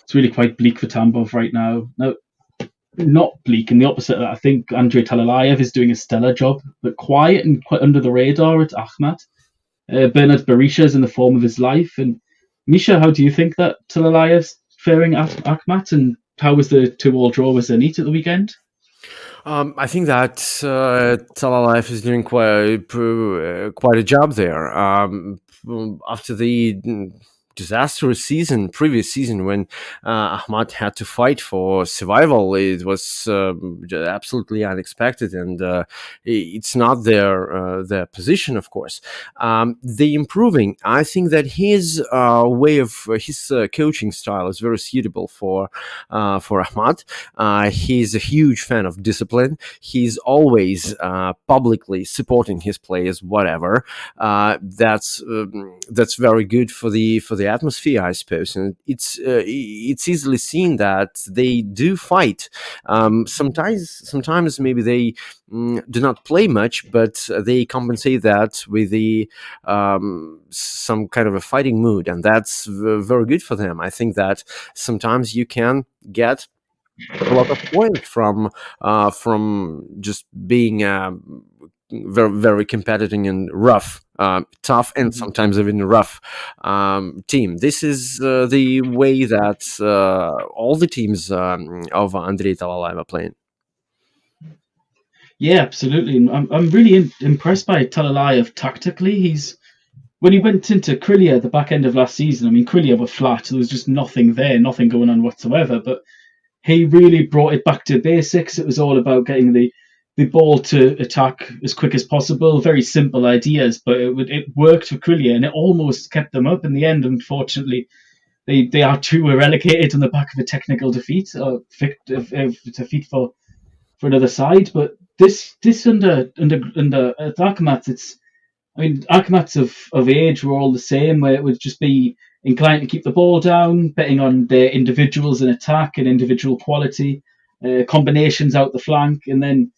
it's really quite bleak for Tambov right now. Now, not bleak, in the opposite of that, I think Andrei Talalaev is doing a stellar job, but quiet and quite under the radar at Akhmat. Bernard Berisha is in the form of his life. And Misha, how do you think that Talalaev's faring at Akhmat, and how was the 2-2 draw with Zenit at the weekend? I think that Talalaev is doing quite a job there. After the disastrous previous season, when Akhmat had to fight for survival, it was absolutely unexpected, and it's not their position, of course. They're improving. I think that his way of his coaching style is very suitable for Akhmat. He's a huge fan of discipline. He's always publicly supporting his players, whatever. That's very good for the atmosphere, I suppose, and it's easily seen that they do fight. Sometimes maybe they do not play much, but they compensate that with some kind of a fighting mood, and that's very good for them. I think that sometimes you can get a lot of points from just being very, very competitive and rough, tough, and sometimes even rough team. This is the way that all the teams of Andrei Talalaev are playing. Yeah, absolutely. I'm really impressed by Talalaev tactically. When he went into Krylia at the back end of last season, I mean, Krylia were flat. There was just nothing there, nothing going on whatsoever. But he really brought it back to basics. It was all about getting the ball to attack as quick as possible. Very simple ideas, but it worked for Krylia, and it almost kept them up in the end. Unfortunately, they were relegated on the back of a technical defeat, defeat for another side. But this under Akhmat, Akhmat's of age were all the same, where it would just be inclined to keep the ball down, betting on their individuals in attack and individual quality, combinations out the flank, and then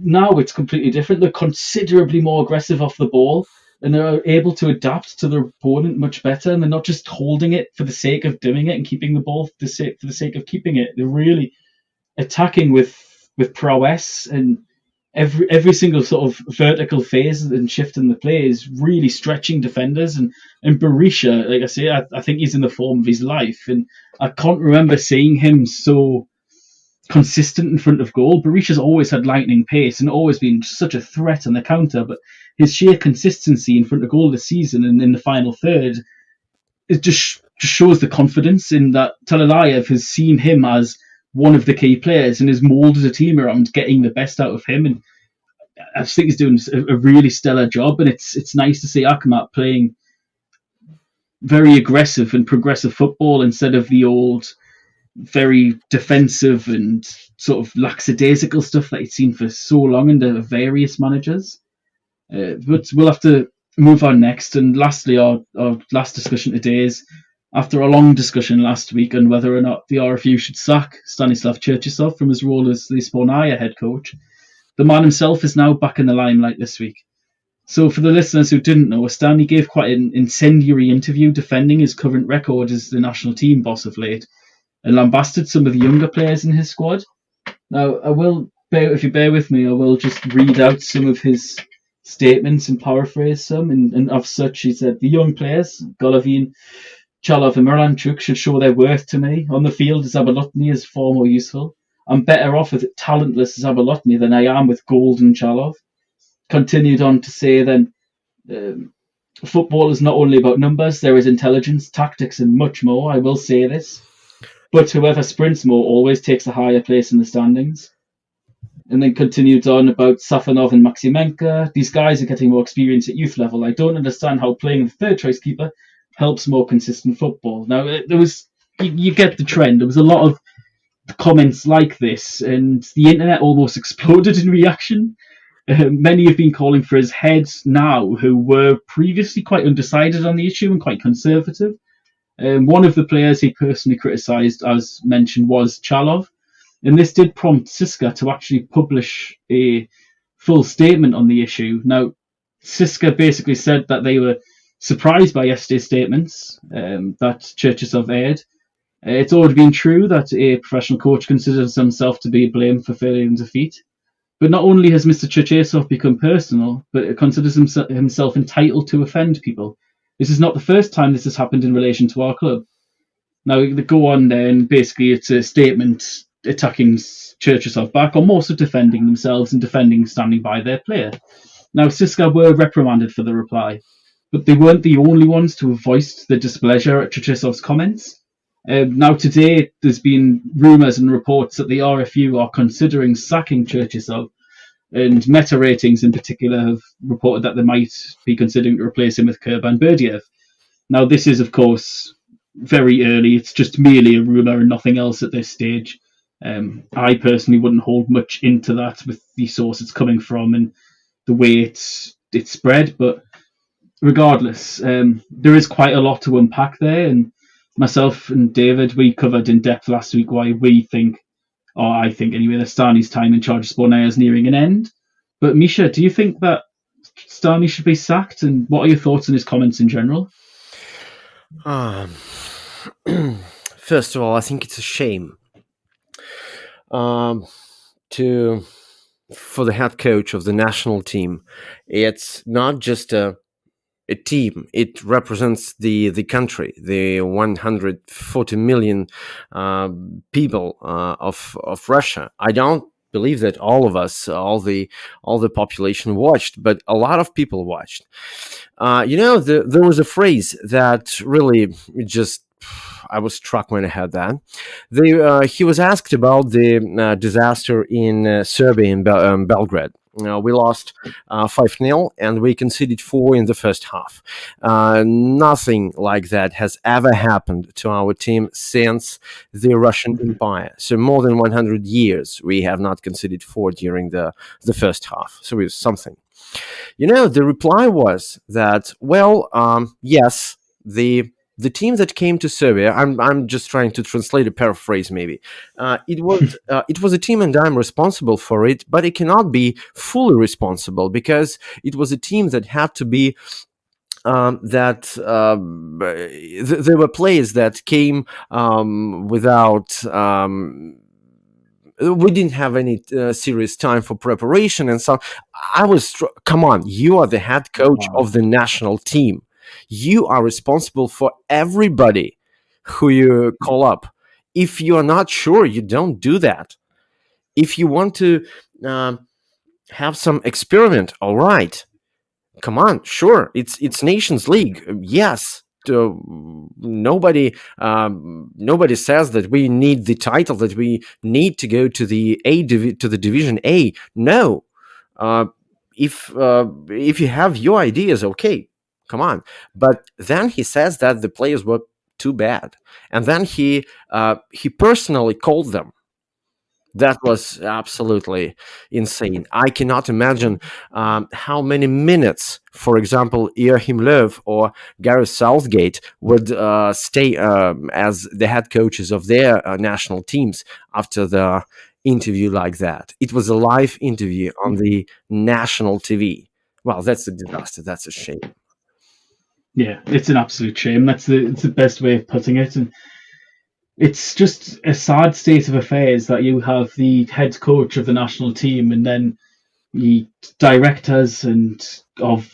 now it's completely different. They're considerably more aggressive off the ball, and they're able to adapt to their opponent much better, and they're not just holding it for the sake of doing it and keeping the ball for the sake of keeping it. They're really attacking with prowess, and every single sort of vertical phase and shift in the play is really stretching defenders. And Berisha, like I say, I think he's in the form of his life, and I can't remember seeing him so consistent in front of goal. Berisha's always had lightning pace and always been such a threat on the counter, but his sheer consistency in front of goal this season and in the final third, it just shows the confidence in that. Talalaev has seen him as one of the key players and has moulded a team around getting the best out of him, and I think he's doing a really stellar job. And it's nice to see Akhmat playing very aggressive and progressive football instead of the old, very defensive and sort of lackadaisical stuff that you'd seen for so long under various managers. But we'll have to move on next. And lastly, our last discussion today is, after a long discussion last week on whether or not the RFU should sack Stanislav Cherchesov from his role as the Spartak head coach, the man himself is now back in the limelight this week. So for the listeners who didn't know, Stanley gave quite an incendiary interview defending his current record as the national team boss of late, and lambasted some of the younger players in his squad. Now, if you bear with me, I will just read out some of his statements and paraphrase some. And of such, he said, the young players, Golovin, Chalov and Miranchuk, should show their worth to me. On the field, Zabolotny is far more useful. I'm better off with talentless Zabolotny than I am with golden Chalov. Continued on to say then, football is not only about numbers, there is intelligence, tactics and much more. I will say this. But whoever sprints more always takes a higher place in the standings. And then continued on about Safanov and Maximenko. These guys are getting more experience at youth level. I don't understand how playing the third choice keeper helps more consistent football. Now, you get the trend. There was a lot of comments like this, and the internet almost exploded in reaction. Many have been calling for his head now, who were previously quite undecided on the issue and quite conservative. One of the players he personally criticised, as mentioned, was Chalov. And this did prompt Siska to actually publish a full statement on the issue. Now, Siska basically said that they were surprised by yesterday's statements that Cherchesov aired. It's already been true that a professional coach considers himself to be blamed for failure and defeat. But not only has Mr. Cherchesov become personal, but considers himself entitled to offend people. This is not the first time this has happened in relation to our club. Now, they go on there, and basically it's a statement attacking Cherchesov back, or more so defending themselves and standing by their player. Now, Siska were reprimanded for the reply, but they weren't the only ones to have voiced their displeasure at Cherchesov's comments. Now, today, there's been rumours and reports that the RFU are considering sacking Cherchesov, and Meta Ratings in particular have reported that they might be considering to replace him with Kurban Berdiev. Now, this is, of course, very early. It's just merely a rumour and nothing else at this stage. I personally wouldn't hold much into that with the source it's coming from and the way it's spread. But regardless, there is quite a lot to unpack there. And myself and David, we covered in depth last week why we think, or I think anyway, that Stani's time in charge of Spornaya is nearing an end. But Misha, do you think that Stani should be sacked? And what are your thoughts on his comments in general? First of all, I think it's a shame for the head coach of the national team. It's not just a team. It represents the country, the 140 million people of Russia. I don't believe that all of us, all the population watched, but a lot of people watched. There was a phrase that really just, I was struck when I heard that. He was asked about the disaster in Serbia, in Belgrade. We lost 5-0 and we conceded 4 in the first half. Nothing like that has ever happened to our team since the Russian Empire. So more than 100 years we have not conceded 4 during the first half. So it was something. The reply was that, yes, the team that came to Serbia, I'm just trying to translate a paraphrase maybe. It was a team and I'm responsible for it, but it cannot be fully responsible because it was a team that had to be there were players that came without. We didn't have any serious time for preparation, and so I was. Come on, you are the head coach of the national team. You are responsible for everybody who you call up. If you are not sure, you don't do that. If you want to have some experiment, all right. Come on, sure. It's Nations League. Yes. Nobody says that we need the title, that we need to go to the Division A. No. If you have your ideas, okay. come on. But then he says that the players were too bad, and then he personally called them. That was absolutely insane. I cannot imagine how many minutes, for example, Joachim Löw or Gareth Southgate would stay as the head coaches of their national teams after the interview like that. It was a live interview on the national TV. Well, that's a disaster. That's a shame. Yeah, it's an absolute shame. It's the best way of putting it. And it's just a sad state of affairs that you have the head coach of the national team and then the directors and of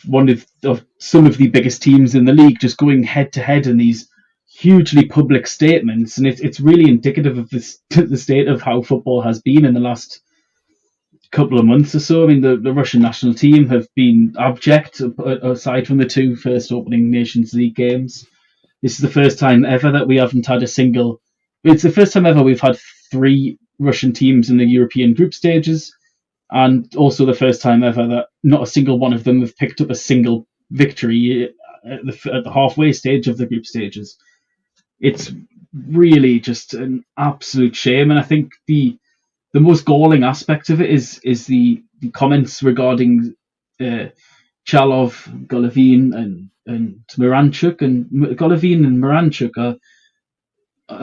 some of the biggest teams in the league just going head to head in these hugely public statements. And it's really indicative of the state of how football has been in the last couple of months or so. I mean, the Russian national team have been abject, aside from the two first opening Nations League games. This is the first time ever that we haven't had it's the first time ever we've had 3 Russian teams in the European group stages, and also the first time ever that not a single one of them have picked up a single victory at the halfway stage of the group stages. It's really just an absolute shame, and I think the most galling aspect of it is the comments regarding Chalov, Golovin, and Miranchuk. And Golovin and Miranchuk are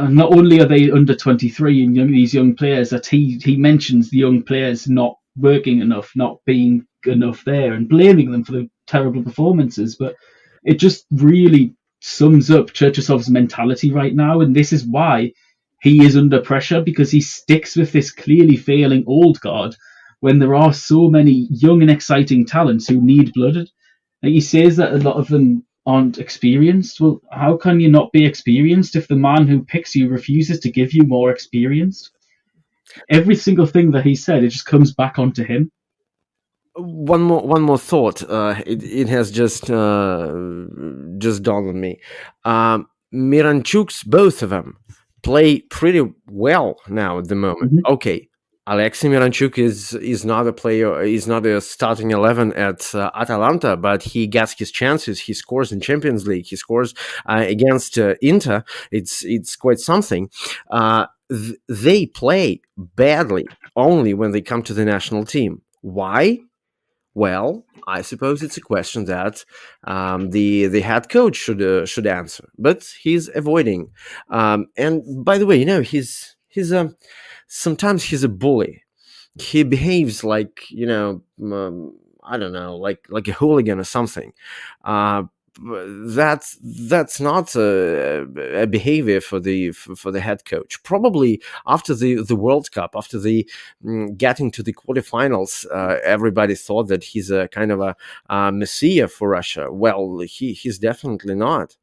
not only are they under 23 and these young players, that he mentions the young players not working enough, not being enough there, and blaming them for the terrible performances. But it just really sums up Cherchesov's mentality right now, and this is why he is under pressure, because he sticks with this clearly failing old guard when there are so many young and exciting talents who need blooded. And he says that a lot of them aren't experienced. Well, how can you not be experienced if the man who picks you refuses to give you more experience? Every single thing that he said, it just comes back onto him. One more thought. It has just dawned on me. Miranchuk's, both of them, play pretty well now at the moment. Mm-hmm. Okay, Alexei Miranchuk is not a player. He's not a starting 11 at Atalanta, but he gets his chances. He scores in Champions League. He scores against Inter. It's quite something. They play badly only when they come to the national team. Why? Well, I suppose it's a question that the head coach should answer, but he's avoiding. And by the way, he's sometimes he's a bully. He behaves like I don't know, like a hooligan or something. That's not a behavior for the head coach. Probably after the World Cup, after the getting to the quarterfinals, everybody thought that he's a kind of a messiah for Russia. Well, he's definitely not.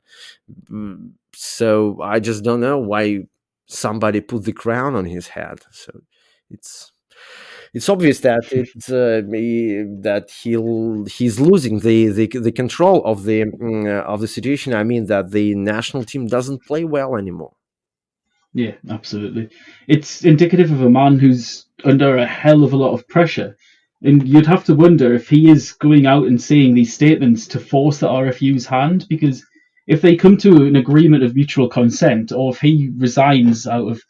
So I just don't know why somebody put the crown on his head. So it's obvious that that he's losing the control of the situation. I mean, that the national team doesn't play well anymore. Yeah, absolutely. It's indicative of a man who's under a hell of a lot of pressure. And you'd have to wonder if he is going out and saying these statements to force the RFU's hand, because if they come to an agreement of mutual consent, or if he resigns out of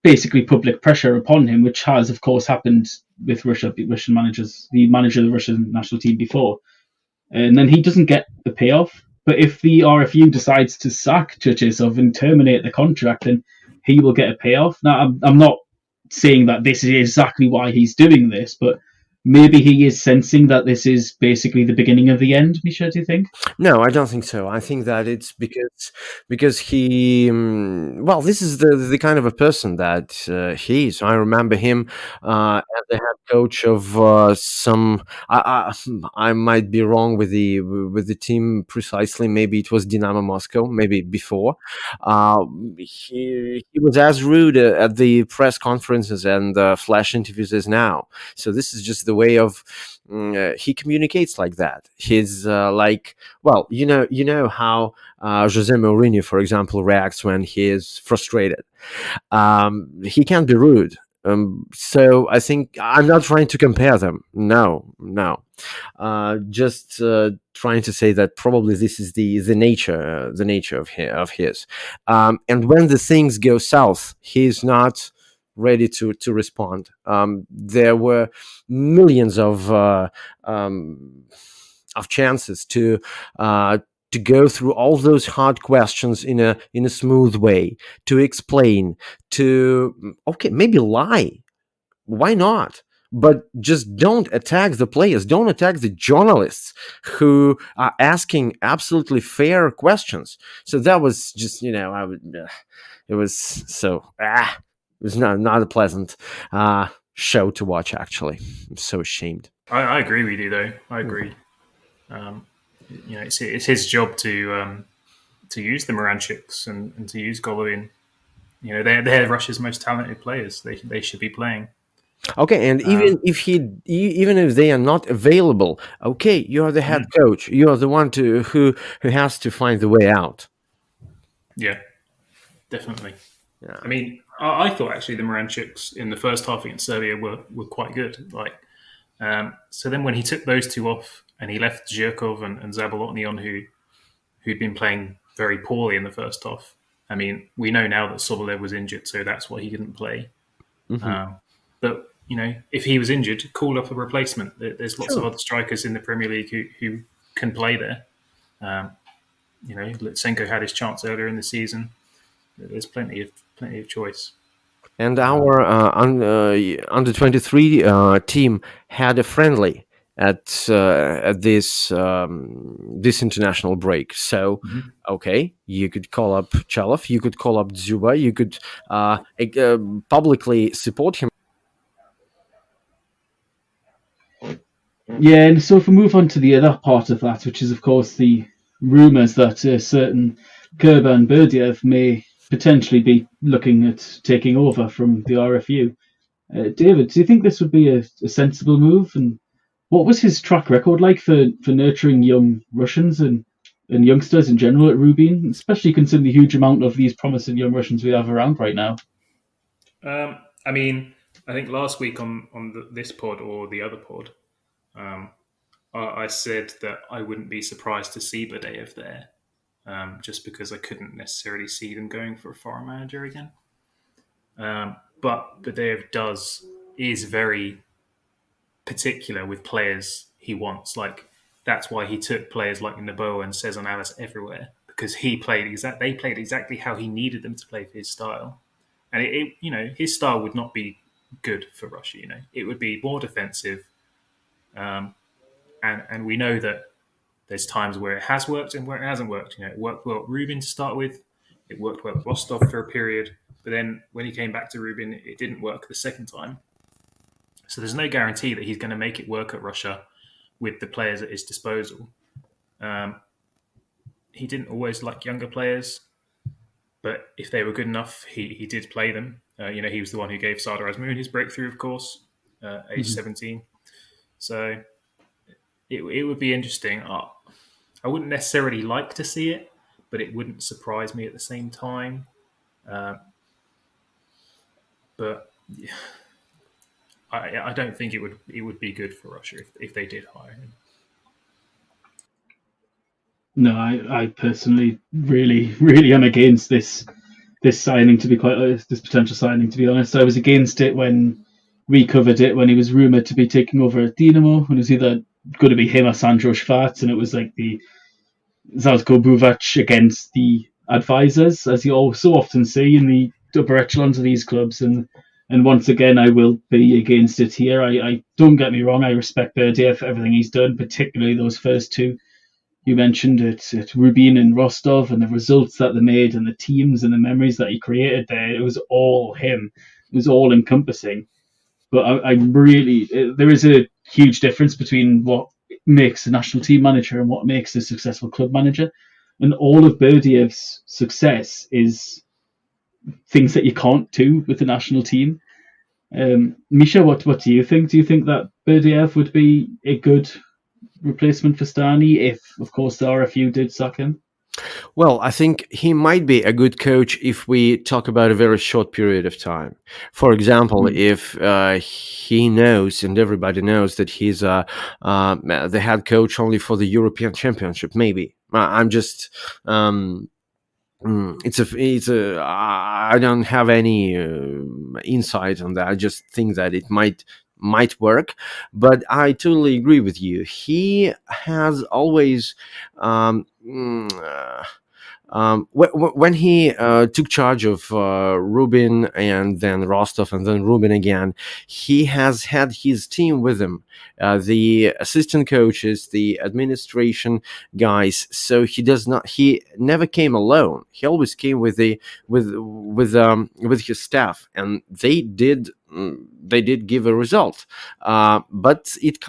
basically public pressure upon him, which has, of course, happened with Russian managers, the manager of the Russian national team before, and then he doesn't get the payoff. But if the RFU decides to sack Cherchesov and terminate the contract, then he will get a payoff. Now, I'm not saying that this is exactly why he's doing this, but maybe he is sensing that this is basically the beginning of the end. Misha, do you think? No, I don't think so. I think that it's because he this is the kind of a person that he is. I remember him as the head coach of some. I might be wrong with the team precisely. Maybe it was Dynamo Moscow. Maybe before. He was as rude at the press conferences and flash interviews as now. So this is just the way of he communicates like that. He's like, well, you know how Jose Mourinho, for example, reacts when he is frustrated. He can be rude, So I think I'm not trying to compare them. No. Just trying to say that probably this is the nature of his. And when the things go south, he's not ready to respond. There were millions of chances to go through all those hard questions in a smooth way, to explain, to maybe lie. Why not? But just don't attack the players. Don't attack the journalists who are asking absolutely fair questions. So that was just, it was so it was not a pleasant show to watch. Actually, I'm so ashamed. I agree with you, though. I agree. It's his job to use the Moranchuks and to use Golovin. They're Russia's most talented players. They should be playing. Okay, and even if they are not available, okay, you are the head coach. You are the one who has to find the way out. Yeah, definitely. Yeah. I mean, I thought actually the Moranchuks in the first half against Serbia were quite good. So then when he took those two off and he left Zhirkov and Zabolotny on, who'd been playing very poorly in the first half. I mean, we know now that Sobolev was injured, so that's why he didn't play. Mm-hmm. But if he was injured, call up a replacement. There's lots of other strikers in the Premier League who can play there. Litsenko had his chance earlier in the season. There's plenty of choice. And our under 23 team had a friendly at this international break. So, okay, you could call up Chalov, you could call up Dzyuba, you could publicly support him. Yeah, and so if we move on to the other part of that, which is, of course, the rumours that certain Kerber and Berdiev may potentially be looking at taking over from the RFU. David, do you think this would be a sensible move? And what was his track record like for nurturing young Russians and youngsters in general at Rubin, especially considering the huge amount of these promising young Russians we have around right now? I mean, I think last week on this pod or the other pod, I said that I wouldn't be surprised to see Berdiev there, just because I couldn't necessarily see them going for a foreign manager again. But Berdiev is very particular with players he wants. That's why he took players like Naboa and Cezanne Alice everywhere, because they played exactly how he needed them to play for his style. And his style would not be good for Russia. It would be more defensive. And we know that there's times where it has worked and where it hasn't worked. It worked well at Rubin to start with. It worked well at Rostov for a period. But then when he came back to Rubin, it didn't work the second time. So there's no guarantee that he's going to make it work at Russia with the players at his disposal. He didn't always like younger players, but if they were good enough, he did play them. He was the one who gave Sardar Azmoun his breakthrough, of course, age 17. So it would be interesting. I wouldn't necessarily like to see it, but it wouldn't surprise me at the same time. But yeah, I don't think it would be good for Russia if they did hire him. No, I personally really, really am against this signing. To be this potential signing, to be honest, I was against it when we covered it when he was rumored to be taking over at Dinamo, when it was either going to be him or Sandro Schwarz, and it was like the Zalko Buvac against the advisors, as you so often see in the upper echelons of these clubs. And once again, I will be against it here. I don't get me wrong, I respect Berdiev for everything he's done, particularly those first two you mentioned at Rubin and Rostov, and the results that they made and the teams and the memories that he created there. It was all him. It was all encompassing. But I really, there is a huge difference between what makes a national team manager and what makes a successful club manager. And all of Berdiev's success is things that you can't do with the national team. Misha, what do you think? Do you think that Berdiev would be a good replacement for Stani if, of course, the RFU did sack him? Well, I think he might be a good coach if we talk about a very short period of time. For example, if he knows and everybody knows that he's the head coach only for the European Championship, maybe. I'm just. I don't have any insight on that. I just think that it might work, but I totally agree with you. He has always when he took charge of Rubin and then Rostov and then Rubin again, he has had his team with him, the assistant coaches, the administration guys. So he never came alone. He always came with his staff, and they did give a result. But it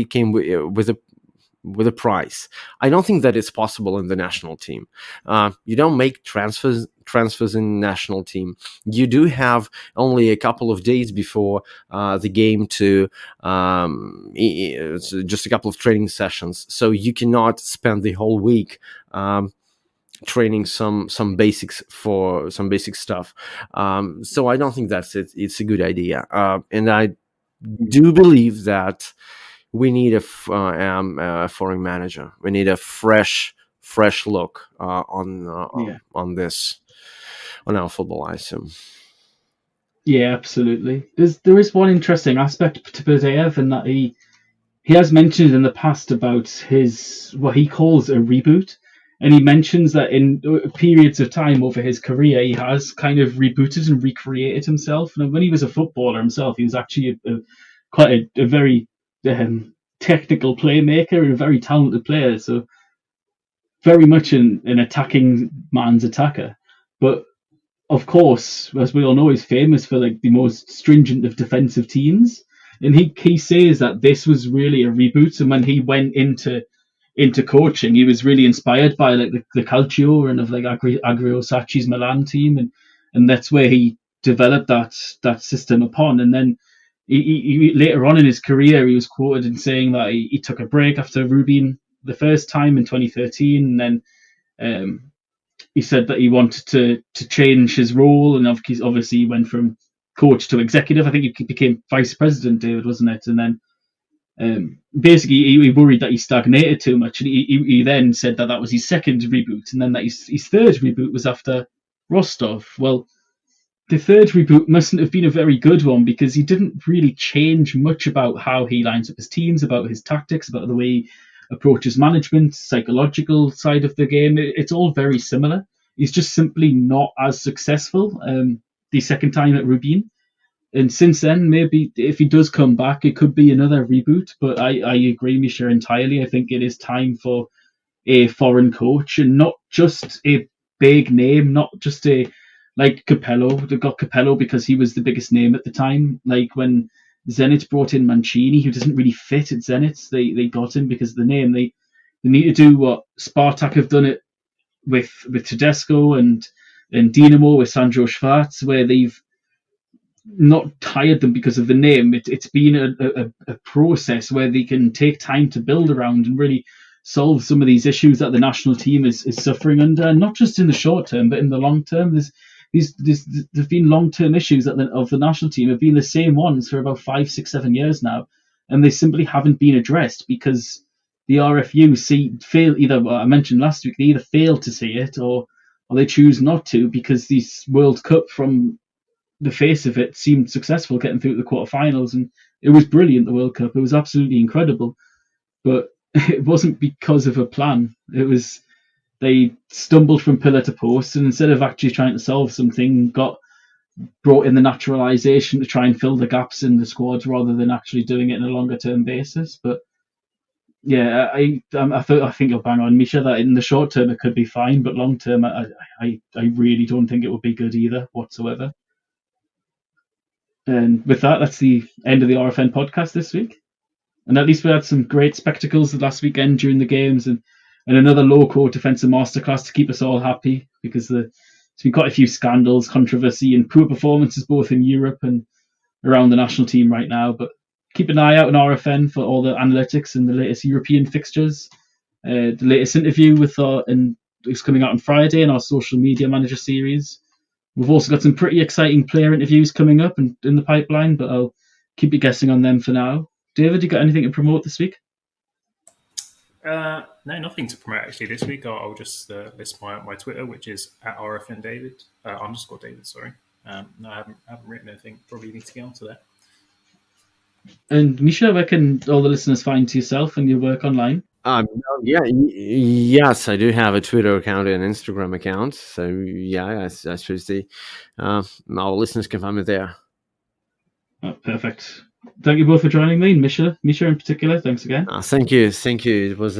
came with a price. I don't think that it's possible in the national team. You don't make transfers in national team. You do have only a couple of days before the game to just a couple of training sessions, so you cannot spend the whole week training some basics for some basic stuff. So I don't think that's it. It's a good idea, and I do believe that we need a foreign manager. We need a fresh look on this, on our football, I assume. Yeah, absolutely. There is one interesting aspect to Berdayev, in that he has mentioned in the past about his what he calls a reboot, and he mentions that in periods of time over his career he has kind of rebooted and recreated himself. And when he was a footballer himself, he was actually quite a very technical playmaker and a very talented player, so very much an attacking man's attacker. But of course, as we all know, he's famous for like the most stringent of defensive teams. And he says that this was really a reboot. And when he went into coaching, he was really inspired by like the Calcio and of like Agrio Sacchi's Milan team, and that's where he developed that system upon. And then he later on in his career, he was quoted in saying that he took a break after Rubin the first time in 2013, and then he said that he wanted to change his role, and obviously he went from coach to executive. I think he became vice president, David, wasn't it? And then basically he worried that he stagnated too much, and he then said that was his second reboot, and then that his third reboot was after Rostov. Well, the third reboot mustn't have been a very good one, because he didn't really change much about how he lines up his teams, about his tactics, about the way he approaches management, psychological side of the game. It's all very similar. He's just simply not as successful the second time at Rubin. And since then, maybe if he does come back, it could be another reboot. But I agree, Misha, entirely. I think it is time for a foreign coach, and not just a big name, not just a like Capello. They got Capello because he was the biggest name at the time. Like when Zenit brought in Mancini, who doesn't really fit at Zenit, they got him because of the name. They need to do what Spartak have done it with Tedesco and Dinamo with Sandro Schwarz, where they've not hired them because of the name. It's been a process where they can take time to build around and really solve some of these issues that the national team is suffering under, and not just in the short term, but in the long term. There's been long-term issues of the national team have been the same ones for about 5, 6, 7 years now, and they simply haven't been addressed because the RFU fail. Either, I mentioned last week, they either fail to see it or they choose not to, because this World Cup, from the face of it, seemed successful, getting through to the quarterfinals, and it was brilliant. The World Cup, it was absolutely incredible, but it wasn't because of a plan. It was they stumbled from pillar to post, and instead of actually trying to solve something, brought in the naturalization to try and fill the gaps in the squads rather than actually doing it in a longer term basis. But yeah, I think you'll bang on, Misha, that in the short term it could be fine, but long term I really don't think it would be good either whatsoever. And with that, that's the end of the RFN podcast this week. And at least we had some great spectacles the last weekend during the games, and another local defensive masterclass to keep us all happy, because there's been quite a few scandals, controversy, and poor performances both in Europe and around the national team right now. But keep an eye out on RFN for all the analytics and the latest European fixtures. The latest interview is coming out on Friday in our social media manager series. We've also got some pretty exciting player interviews coming up and in the pipeline, but I'll keep you guessing on them for now. David, you got anything to promote this week? No, nothing to promote actually this week. I'll just list my Twitter, which is at RFN David _David. Sorry. No, I haven't written anything. Probably need to get onto that. And Misha, where can all the listeners find yourself and your work online? Yes, I do have a Twitter account and an Instagram account. So yeah, I suppose our listeners can find me there. Oh, perfect. Thank you both for joining me, Misha in particular. Thanks again. Thank you. It was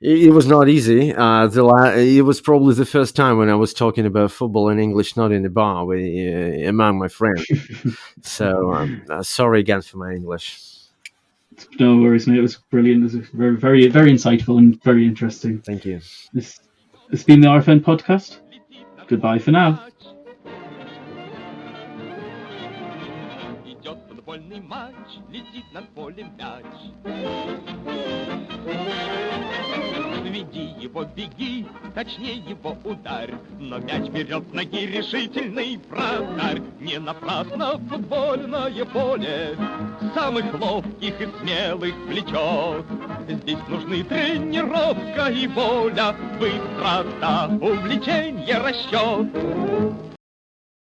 it was not easy. It was probably the first time when I was talking about football in English, not in a bar among my friends. So sorry again for my English. No worries, mate. It was brilliant. It was very, very, very insightful and very interesting. Thank you. This has been the RFN podcast. Goodbye for now. Идет футбольный матч, летит над полем мяч. Веди его, беги, точнее его ударь. Но мяч берет с ноги решительный вратарь. Не напрасно футбольное поле самых ловких и смелых влечет. Здесь нужны тренировка и воля, быстрота, увлечение, расчет.